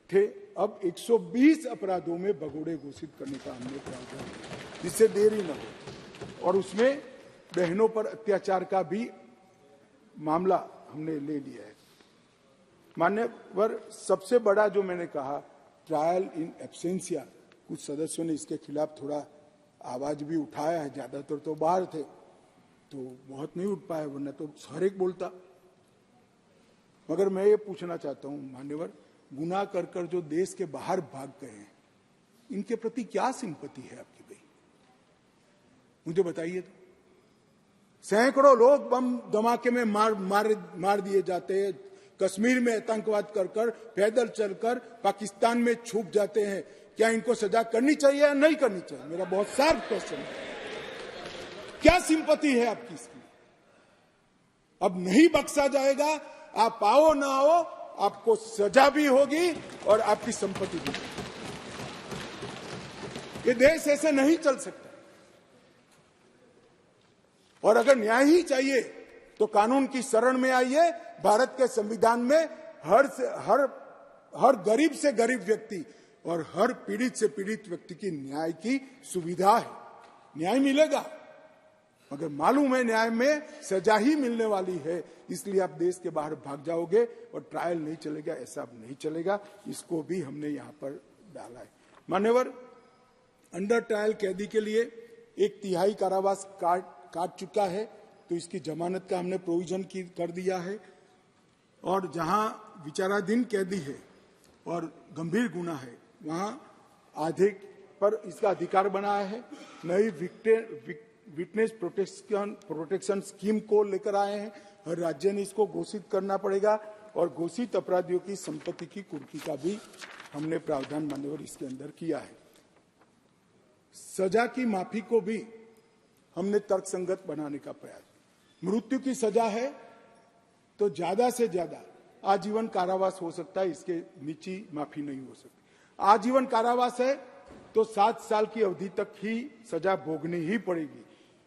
थे, अब 120 अपराधों में भगोड़े घोषित करने का हमने प्रावधान किया, जिससे देरी न हो। और उसमें बहनों पर अत्याचार का भी मामला हमने ले लिया है। मान्यवर, सबसे बड़ा जो मैंने कहा, ट्रायल इन एब्सेंशिया, कुछ सदस्यों ने इसके खिलाफ थोड़ा आवाज भी उठाया है। ज्यादातर तो बाहर थे तो बहुत नहीं उठ पाए, वरना तो हर एक बोलता। मगर मैं ये पूछना चाहता हूं मान्यवर, गुनाह कर कर जो देश के बाहर भाग गए हैं, इनके प्रति क्या सिंपैथी है आपकी भाई? मुझे बताइए तो। सैकड़ों लोग बम धमाके में मार दिए जाते हैं, कश्मीर में आतंकवाद कर कर, पैदल चलकर पाकिस्तान में छुप जाते हैं। क्या इनको सजा करनी चाहिए या नहीं करनी चाहिए? मेरा बहुत शार्प क्वेश्चन है। क्या सिंपैथी है आपकी इसकी? अब नहीं बख्शा जाएगा, आप आओ ना आओ, आपको सजा भी होगी और आपकी संपत्ति भी होगी। ये देश ऐसे नहीं चल सकता। और अगर न्याय ही चाहिए तो कानून की शरण में आइए। भारत के संविधान में हर गरीब से गरीब व्यक्ति और हर पीड़ित से पीड़ित व्यक्ति की न्याय की सुविधा है। न्याय मिलेगा, मगर मालूम है न्याय में सजा ही मिलने वाली है, इसलिए आप देश के बाहर भाग जाओगे और ट्रायल नहीं चलेगा। ऐसा अब नहीं चलेगा, इसको भी हमने यहां पर डाला है। मान्यवर, अंडर ट्रायल कैदी के लिए 1/3 कारावास काट चुका है, तो इसकी जमानत का हमने प्रोविजन कर दिया है। और जहां विचाराधीन कैदी है और गंभीर गुना है, वहां आधे पर इसका अधिकार बनाया है। नई विटनेस प्रोटेक्शन स्कीम को लेकर आए हैं। हर राज्य ने इसको घोषित करना पड़ेगा और घोषित अपराधियों की संपत्ति की कुर्की का भी हमने प्रावधान मान्यवर इसके अंदर किया है। सजा की माफी को भी हमने तर्कसंगत बनाने का प्रयास। मृत्यु की सजा है तो ज्यादा से ज्यादा आजीवन कारावास हो सकता है, इसके नीचे माफी नहीं हो सकती। आजीवन कारावास है तो 7 साल की अवधि तक ही सजा भोगनी ही पड़ेगी,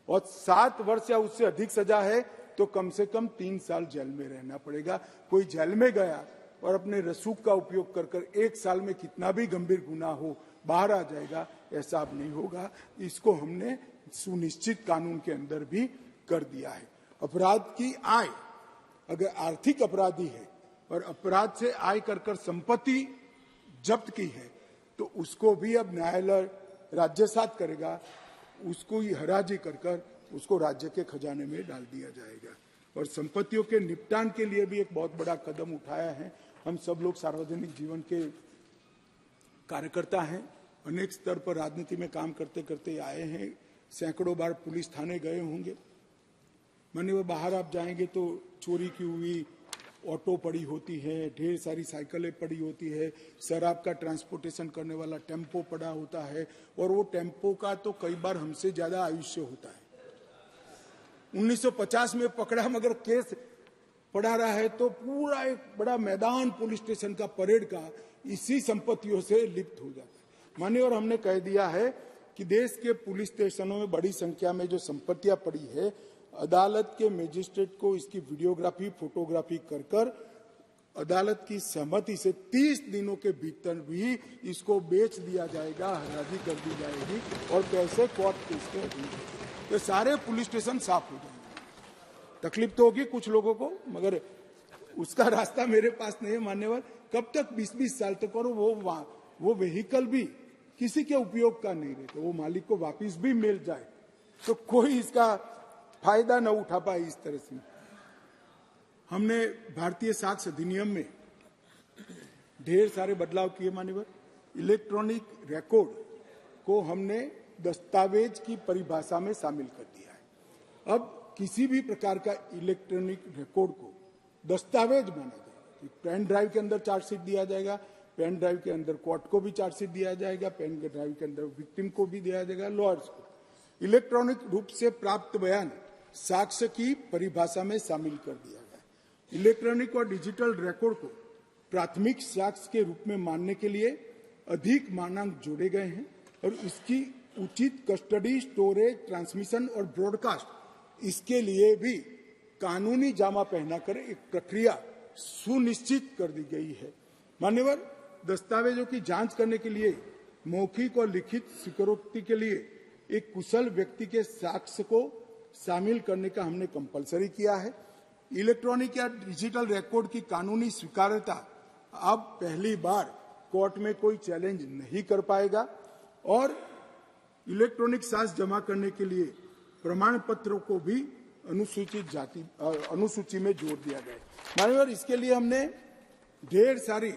और 7 वर्ष या उससे अधिक सजा है तो कम से कम 3 साल जेल में रहना पड़ेगा। कोई जेल में गया और अपने रसूख का उपयोग कर कर 1 साल में कितना भी गंभीर गुनाह हो बाहर आ जाएगा, ऐसा अब नहीं होगा। इसको हमने सुनिश्चित कानून के अंदर भी कर दिया है। अपराध की आय, अगर आर्थिक अपराधी है और अपराध से आय कर कर संपत्ति जब्त की है तो उसको भी अब न्यायालय राज्य साथ करेगा, उसको ही हराजी कर कर उसको राज्य के खजाने में डाल दिया जाएगा। और संपत्तियों के निपटान के लिए भी एक बहुत बड़ा कदम उठाया है। हम सब लोग सार्वजनिक जीवन के कार्यकर्ता हैं, अनेक स्तर पर राजनीति में काम करते करते आए हैं, सैकड़ों बार पुलिस थाने गए होंगे। मान्यवर, बाहर आप जाएंगे तो चोरी की हुई ऑटो पड़ी होती है, ढेर सारी साइकिलें पड़ी होती है, शराब का ट्रांसपोर्टेशन करने वाला टेम्पो पड़ा होता है, और वो टेम्पो का तो कई बार हमसे ज्यादा आयुष्य होता है। 1950 में पकड़ा, मगर केस पड़ा रहा है तो पूरा एक बड़ा मैदान पुलिस स्टेशन का, परेड का, इसी संपत्तियों से लिप्त हो जाता है। मान्यवर, हमने कह दिया है कि देश के पुलिस स्टेशनों में बड़ी संख्या में जो संपत्तियां पड़ी है, अदालत के मजिस्ट्रेट को इसकी वीडियोग्राफी, फोटोग्राफी कर कर अदालत की सहमति से 30 दिनों के भीतर भी इसको बेच दिया जाएगा, हराजी कर दी जाएगी और पैसे कोर्ट केस के अधीन, तो सारे पुलिस स्टेशन साफ हो जाएंगे। तकलीफ तो होगी कुछ लोगों को, मगर उसका रास्ता मेरे पास नहीं है मान्यवर। कब तक 20-20 साल तक, और वो व्हीकल भी किसी के उपयोग का नहीं रहता, वो मालिक को वापिस भी मिल जाए तो कोई इसका फायदा न उठा पाए। इस तरह से हमने भारतीय साक्ष्य अधिनियम में ढेर सारे बदलाव किए मान्यवर। इलेक्ट्रॉनिक रिकॉर्ड को हमने दस्तावेज की परिभाषा में शामिल कर दिया है। अब किसी भी प्रकार का इलेक्ट्रॉनिक रिकॉर्ड को दस्तावेज माना जाएगा। पेन ड्राइव के अंदर चार्जशीट दिया जाएगा, पेन ड्राइव के अंदर कोर्ट को भी चार्जशीट दिया जाएगा, पेन ड्राइव के अंदर विक्टिम को भी दिया जाएगा, लॉयर्स को। इलेक्ट्रॉनिक रूप से प्राप्त बयान साक्ष्य की परिभाषा में शामिल कर दिया गया। इलेक्ट्रॉनिक और डिजिटल रिकॉर्ड को प्राथमिक साक्ष्य के रूप में मानने के लिए अधिक मानक जोड़े गए हैं और इसकी उचित कस्टडी, स्टोरेज, ट्रांसमिशन और ब्रॉडकास्ट, इसके लिए भी कानूनी जामा पहनाकर एक प्रक्रिया सुनिश्चित कर दी गई है। मान्यवर, दस्तावेजों की जांच करने के लिए मौखिक और लिखित स्वीकारोक्ति के लिए एक कुशल व्यक्ति के साक्ष्य को शामिल करने का हमने कंपलसरी किया है। इलेक्ट्रॉनिक या डिजिटल रिकॉर्ड की कानूनी स्वीकार्यता अब पहली बार कोर्ट में कोई चैलेंज नहीं कर पाएगा और इलेक्ट्रॉनिक साक्ष्य जमा करने के लिए प्रमाण पत्रों को भी अनुसूची में जोड़ दिया गया है। माननीय, इसके लिए हमने ढेर सारी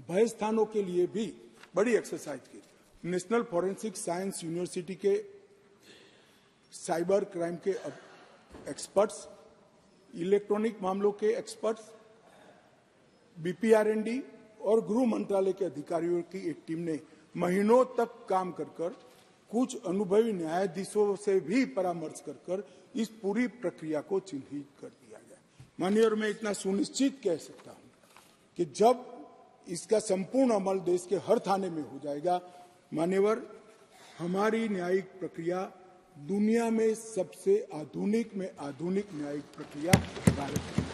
भय स्थानों के लिए भी बड़ी एक्सरसाइज की। नेशनल फॉरेंसिक साइंस यूनिवर्सिटी के साइबर क्राइम के एक्सपर्ट्स, इलेक्ट्रॉनिक मामलों के एक्सपर्ट्स, बीपीआरएनडी और गृह मंत्रालय के अधिकारियों की एक टीम ने महीनों तक काम कर कुछ अनुभवी न्यायाधीशों से भी परामर्श कर इस पूरी प्रक्रिया को चिन्हित कर दिया गया। माननीय, मैं इतना सुनिश्चित कह सकता हूं कि जब इसका संपूर्ण अमल देश के हर थाने में हो जाएगा, मान्यवर, हमारी न्यायिक प्रक्रिया दुनिया में सबसे आधुनिक में आधुनिक न्यायिक प्रक्रिया भारत में।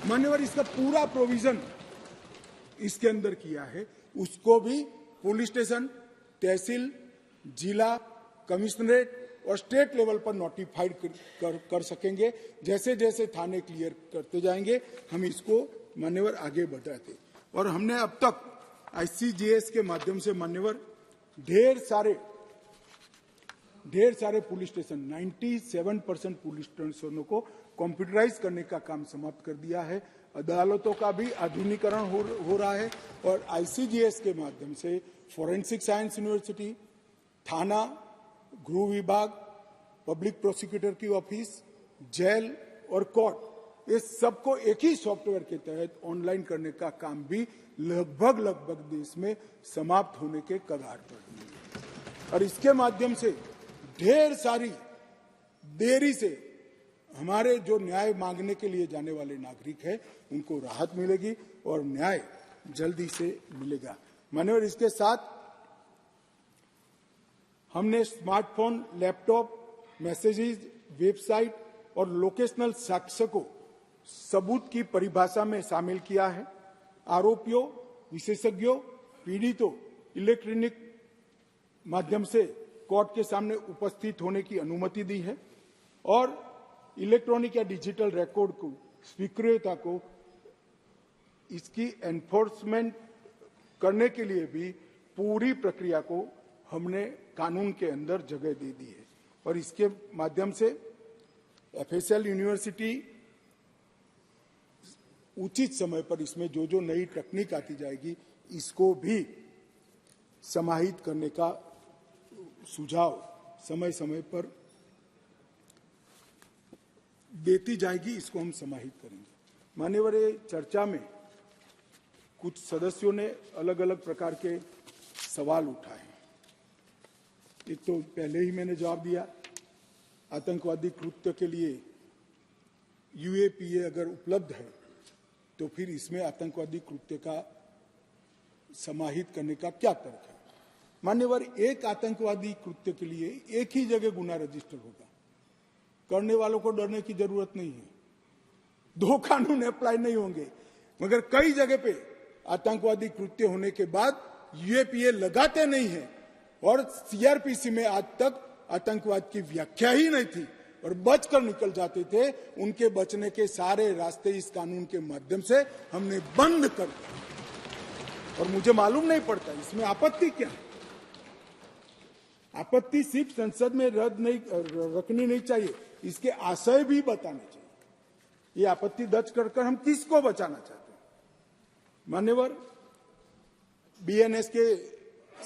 मान्यवर, इसका पूरा प्रोविजन इसके अंदर किया है। उसको भी पुलिस स्टेशन, तहसील, जिला, कमिश्नरेट और स्टेट लेवल पर नोटिफाइड कर सकेंगे। जैसे जैसे थाने क्लियर करते जाएंगे हम इसको मान्यवर आगे बढ़ाते। और हमने अब तक ICGS के माध्यम से मान्यवर ढेर सारे पुलिस स्टेशन 97% पुलिस स्टेशनों को कंप्यूटराइज करने का काम समाप्त कर दिया है। अदालतों का भी आधुनिकीकरण हो रहा है और ICGS के माध्यम से फॉरेंसिक साइंस यूनिवर्सिटी, थाना, गृह विभाग, पब्लिक प्रोसिक्यूटर की ऑफिस, जेल और कोर्ट, ये सबको एक ही सॉफ्टवेयर के तहत ऑनलाइन करने का काम भी लगभग देश में समाप्त होने के कगार पर है। और इसके माध्यम से ढेर सारी देरी से हमारे जो न्याय मांगने के लिए जाने वाले नागरिक हैं उनको राहत मिलेगी और न्याय जल्दी से मिलेगा। माननीय, इसके साथ हमने स्मार्टफोन, लैपटॉप, मैसेजेस, वेबसाइट और लोकेशनल साक्ष्य को सबूत की परिभाषा में शामिल किया है। आरोपियों, विशेषज्ञों, पीड़ितों इलेक्ट्रॉनिक माध्यम से कोर्ट के सामने उपस्थित होने की अनुमति दी है और इलेक्ट्रॉनिक या डिजिटल रिकॉर्ड को स्वीकृतता को इसकी एनफोर्समेंट करने के लिए भी पूरी प्रक्रिया को हमने कानून के अंदर जगह दे दी है। और इसके माध्यम से FSL यूनिवर्सिटी उचित समय पर इसमें जो नई तकनीक आती जाएगी इसको भी समाहित करने का सुझाव समय समय पर देती जाएगी, इसको हम समाहित करेंगे। मान्यवर, चर्चा में कुछ सदस्यों ने अलग अलग प्रकार के सवाल उठाए। एक तो पहले ही मैंने जवाब दिया, आतंकवादी कृत्य के लिए UAPA अगर उपलब्ध है तो फिर इसमें आतंकवादी कृत्य का समाहित करने का क्या तर्क है। मान्यवर, एक आतंकवादी कृत्य के लिए एक ही जगह गुना रजिस्टर होगा, करने वालों को डरने की जरूरत नहीं है। 2 कानून अप्लाई नहीं होंगे, मगर कई जगह पे आतंकवादी कृत्य होने के बाद UAPA लगाते नहीं है और CRPC में आज तक आतंकवाद की व्याख्या ही नहीं थी और बचकर निकल जाते थे। उनके बचने के सारे रास्ते इस कानून के माध्यम से हमने बंद कर दिए और मुझे मालूम नहीं पड़ता इसमें आपत्ति क्या है। आपत्ति सिर्फ संसद में रखनी नहीं चाहिए, इसके आशय भी बताने चाहिए। ये आपत्ति दर्ज कर हम किसको बचाना चाहते हैं। मान्यवर, BNS के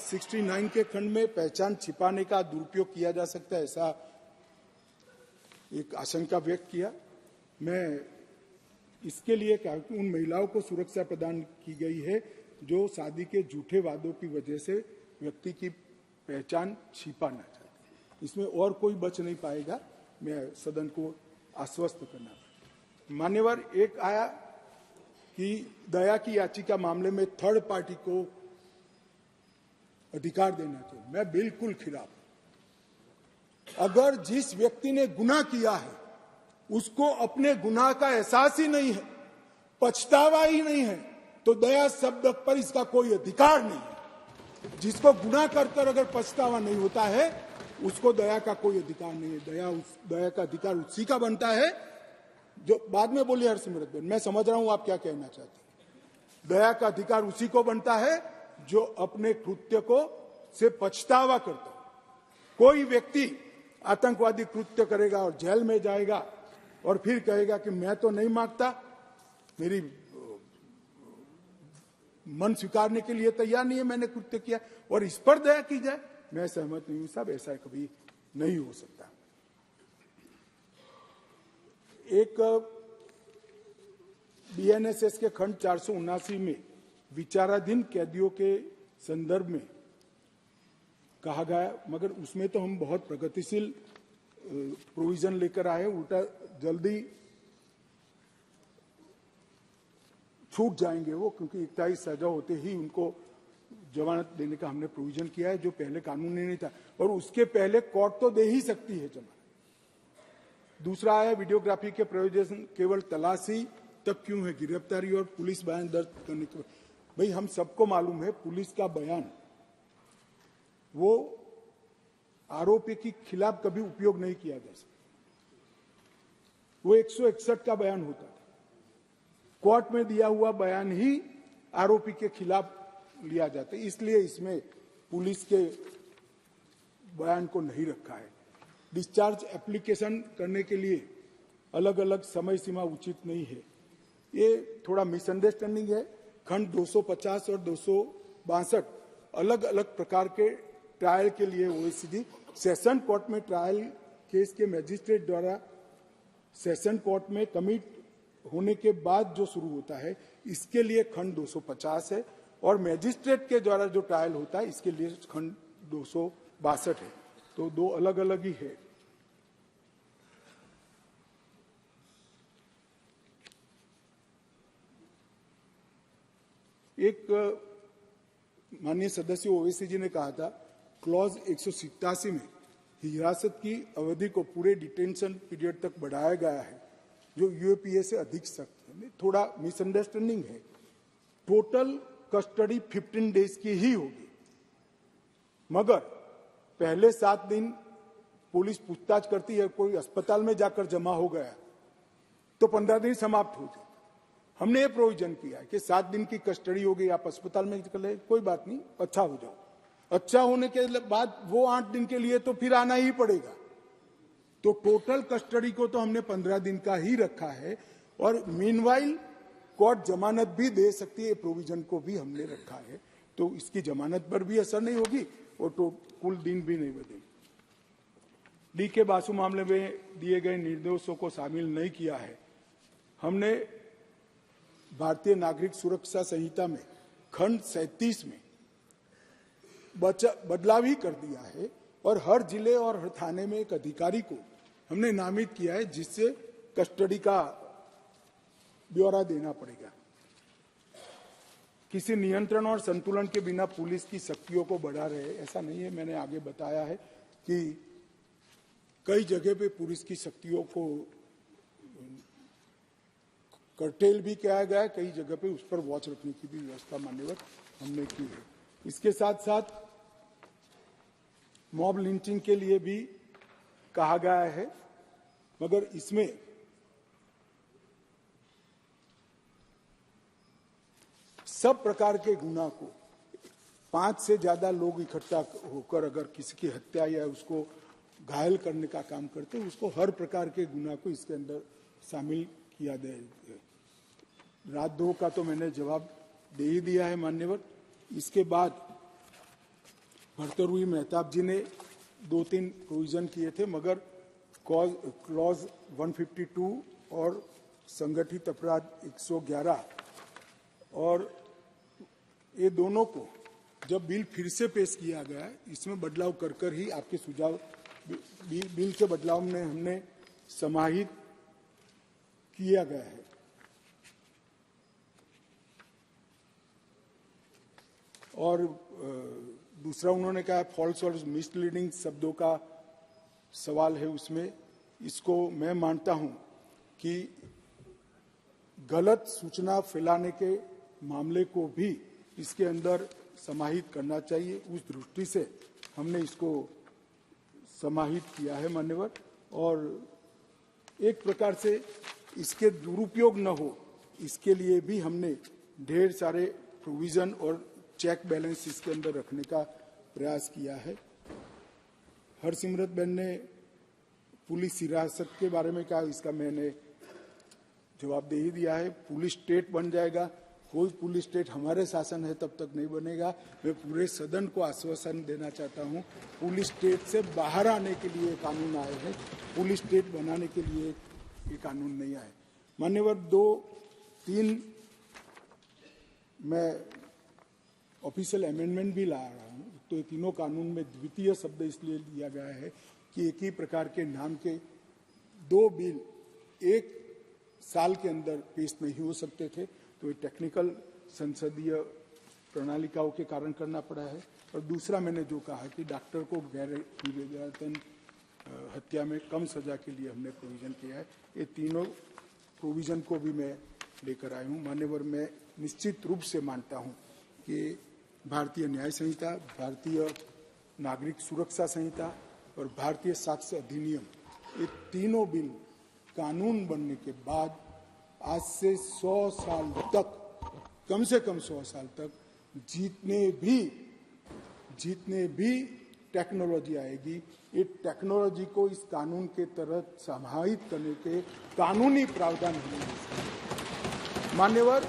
69 के खंड में पहचान छिपाने का दुरुपयोग किया जा सकता है, ऐसा एक आशंका व्यक्त किया। मैं इसके लिए कहा कि उन महिलाओं को सुरक्षा प्रदान की गई है जो शादी के झूठे वादों की वजह से व्यक्ति की पहचान छिपाना चाहते हैं। इसमें और कोई बच नहीं पाएगा, मैं सदन को आश्वस्त करना। मान्यवर, एक आया कि दया की याचिका मामले में थर्ड पार्टी को अधिकार देना चाहिए। मैं बिल्कुल खिलाफ। अगर जिस व्यक्ति ने गुनाह किया है उसको अपने गुनाह का एहसास ही नहीं है, पछतावा ही नहीं है, तो दया शब्द पर इसका कोई अधिकार नहीं है। जिसको गुनाह कर अगर पछतावा नहीं होता है उसको दया का कोई अधिकार नहीं है। दया का अधिकार उसी का बनता है जो बाद में बोली हरसिमरत बहन, मैं समझ रहा हूं आप क्या कहना चाहते हैं। दया का अधिकार उसी को बनता है जो अपने कृत्य को से पछतावा करता है। कोई व्यक्ति आतंकवादी कृत्य करेगा और जेल में जाएगा और फिर कहेगा कि मैं तो नहीं मांगता, मेरी मन स्वीकारने के लिए तैयार नहीं है, मैंने कृत्य किया, और इस पर दया की जाए, मैं सहमत नहीं हूं साहब, ऐसा कभी नहीं हो सकता। एक बीएनएसएस के खंड 479 में विचाराधीन कैदियों के संदर्भ में कहा गया, मगर उसमें तो हम बहुत प्रगतिशील प्रोविजन लेकर आए, उल्टा जल्दी छूट जाएंगे वो, क्योंकि 21 सजा होते ही उनको जमानत देने का हमने प्रोविजन किया है, जो पहले कानूनी नहीं था, और उसके पहले कोर्ट तो दे ही सकती है जमानत। दूसरा है वीडियोग्राफी के प्रयोजन केवल तलाशी तक क्यों है, गिरफ्तारी और पुलिस बयान दर्ज करने के। भाई हम सबको मालूम है पुलिस का बयान वो आरोपी के खिलाफ कभी उपयोग नहीं किया जा सकता, वो 161 का बयान होता था, कोर्ट में दिया हुआ बयान ही आरोपी के खिलाफ लिया जाता है, इसलिए इसमें पुलिस के बयान को नहीं रखा है। डिस्चार्ज एप्लीकेशन करने के लिए अलग अलग समय सीमा उचित नहीं है, ये थोड़ा मिसअंडरस्टैंडिंग है। खंड 250 और 262 अलग अलग प्रकार के ट्रायल के लिए ओएसीडी सेशन कोर्ट में ट्रायल केस के मजिस्ट्रेट द्वारा सेशन कोर्ट में कमिट होने के बाद जो शुरू होता है, इसके लिए खंड 250 है, और मजिस्ट्रेट के द्वारा जो ट्रायल होता है इसके लिए खंड 262 है, तो दो अलग अलग ही है। एक माननीय सदस्य ओवैसी जी ने कहा था क्लॉज 187 में हिरासत की अवधि को पूरे डिटेंशन पीरियड तक बढ़ाया गया है, जो यूएपीए से अधिक सख्त है। थोड़ा मिसअंडरस्टैंडिंग है, टोटल कस्टडी 15 डेज की ही होगी, मगर पहले 7 दिन पुलिस पूछताछ करती है, कोई अस्पताल में जाकर जमा हो गया तो 15 दिन समाप्त हो जाए। हमने ये प्रोविजन किया है कि 7 दिन की कस्टडी होगी, आप अस्पताल में कर ले, कोई बात नहीं, अच्छा हो जाओ। अच्छा होने के बाद वो 8 दिन के लिए तो फिर आना ही पड़ेगा, तो टोटल कस्टडी को तो हमने 15 दिन का ही रखा है, और मीनवाइल कोर्ट जमानत भी दे सकती है, प्रोविजन को भी हमने रखा है, तो इसकी जमानत पर भी असर नहीं होगी और तो कुल दिन भी नहीं बदलेगी। डी के बासु मामले में दिए गए निर्देशों को शामिल नहीं किया है। हमने भारतीय नागरिक सुरक्षा संहिता में खंड 37 में बदलाव ही कर दिया है, और हर जिले और हर थाने में एक अधिकारी को हमने नामित किया है, जिससे कस्टडी का ब्यौरा देना पड़ेगा। किसी नियंत्रण और संतुलन के बिना पुलिस की शक्तियों को बढ़ा रहे, ऐसा नहीं है। मैंने आगे बताया है कि कई जगह पे पुलिस की शक्तियों को कर्टेल भी किया गया है, कई जगह पे उस पर वॉच रखने की भी व्यवस्था मान्यवर हमने की है। इसके साथ साथ मॉब लिंचिंग के लिए भी कहा गया है, मगर इसमें सब प्रकार के गुनाह को 5 से ज्यादा लोग इकट्ठा होकर अगर किसी की हत्या या उसको घायल करने का काम करते हैं, उसको हर प्रकार के गुनाह को इसके अंदर शामिल किया जाए। राजद्रोह का तो मैंने जवाब दे ही दिया है मान्यवर। इसके बाद भर्तृहरि मेहताब जी ने 2-3 प्रोविजन किए थे, मगर क्लॉज 152 और संगठित अपराध 111 और ये दोनों को जब बिल फिर से पेश किया गया है, इसमें बदलाव कर ही आपके सुझाव बिल के बदलाव में हमने समाहित किया गया है। और दूसरा उन्होंने कहा फॉल्स और मिसलीडिंग शब्दों का सवाल है उसमें, इसको मैं मानता हूं कि गलत सूचना फैलाने के मामले को भी इसके अंदर समाहित करना चाहिए, उस दृष्टि से हमने इसको समाहित किया है मान्यवर। और एक प्रकार से इसके दुरुपयोग न हो, इसके लिए भी हमने ढेर सारे प्रोविजन और चेक बैलेंस इसके अंदर रखने का प्रयास किया है। हरसिमरत बहन ने पुलिस हिरासत के बारे में कहा, इसका मैंने जवाब दे ही दिया है। पुलिस स्टेट बन जाएगा, कोई पुलिस स्टेट हमारे शासन है तब तक नहीं बनेगा। मैं पूरे सदन को आश्वासन देना चाहता हूं, पुलिस स्टेट से बाहर आने के लिए कानून आए हैं, पुलिस स्टेट बनाने के लिए ये कानून नहीं आए। मान्यवर, 2-3 मैं ऑफिशियल अमेंडमेंट भी ला रहा हूं। तो ये तीनों कानून में द्वितीय शब्द इसलिए दिया गया है कि एक ही प्रकार के नाम के 2 बिल 1 साल के अंदर पेश नहीं हो सकते थे, तो ये टेक्निकल संसदीय प्रणालिकाओं के कारण करना पड़ा है। और दूसरा मैंने जो कहा कि डॉक्टर को गैर विवेचन हत्या में कम सजा के लिए हमने प्रोविजन किया है, ये तीनों प्रोविजन को भी मैं लेकर आया हूँ। मान्यवर, मैं निश्चित रूप से मानता हूँ कि भारतीय न्याय संहिता, भारतीय नागरिक सुरक्षा संहिता और भारतीय साक्ष्य अधिनियम, ये तीनों बिल कानून बनने के बाद आज से 100 साल तक, कम से कम 100 साल तक जितने भी टेक्नोलॉजी आएगी, ये टेक्नोलॉजी को इस कानून के तहत समाहित करने के कानूनी प्रावधान होंगे। मान्यवर,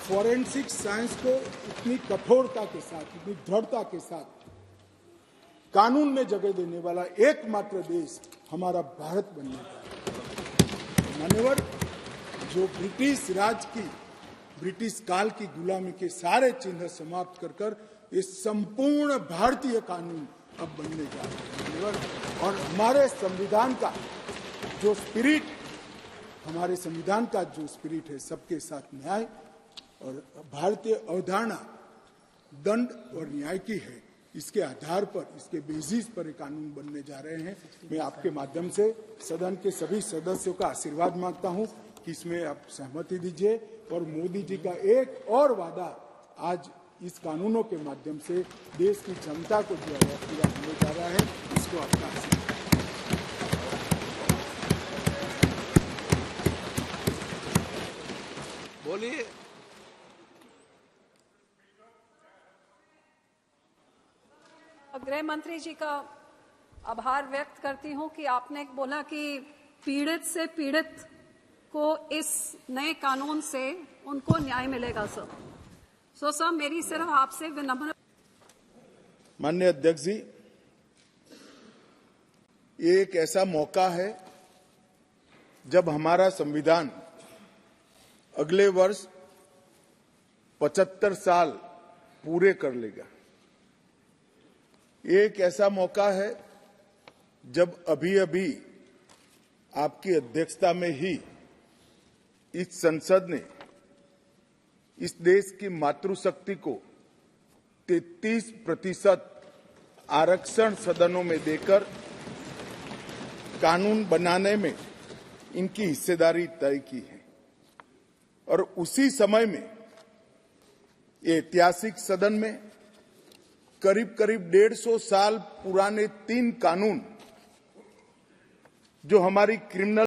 फॉरेंसिक साइंस को इतनी कठोरता के साथ, इतनी दृढ़ता के साथ कानून में जगह देने वाला एकमात्र देश हमारा भारत बनने का। मान्यवर, जो ब्रिटिश राज की, ब्रिटिश काल की गुलामी के सारे चिन्ह समाप्त कर कर ये संपूर्ण भारतीय कानून अब बनने जा रहा है। और हमारे संविधान का जो स्पिरिट, हमारे संविधान का जो स्पिरिट है, सबके साथ न्याय और भारतीय अवधारणा दंड और न्याय की है, इसके आधार पर, इसके बेसिस पर ये कानून बनने जा रहे हैं। मैं आपके माध्यम से सदन के सभी सदस्यों का आशीर्वाद मांगता हूं कि इसमें आप सहमति दीजिए। और मोदी जी का एक और वादा आज इस कानूनों के माध्यम से देश की जनता को जो है पूरा होने जा रहा है, इसको आपका आशीर्वाद। बोलिए। गृह मंत्री जी का आभार व्यक्त करती हूं कि आपने बोला कि पीड़ित से पीड़ित को इस नए कानून से उनको न्याय मिलेगा। सर मेरी सिर्फ आपसे विनम्र। माननीय अध्यक्ष जी, ये एक ऐसा मौका है जब हमारा संविधान अगले वर्ष 75 साल पूरे कर लेगा। एक ऐसा मौका है जब अभी अभी आपकी अध्यक्षता में ही इस संसद ने इस देश की मातृशक्ति को 33% आरक्षण सदनों में देकर कानून बनाने में इनकी हिस्सेदारी तय की है। और उसी समय में ये ऐतिहासिक सदन में करीब 150 साल पुराने 3 कानून जो हमारी क्रिमिनल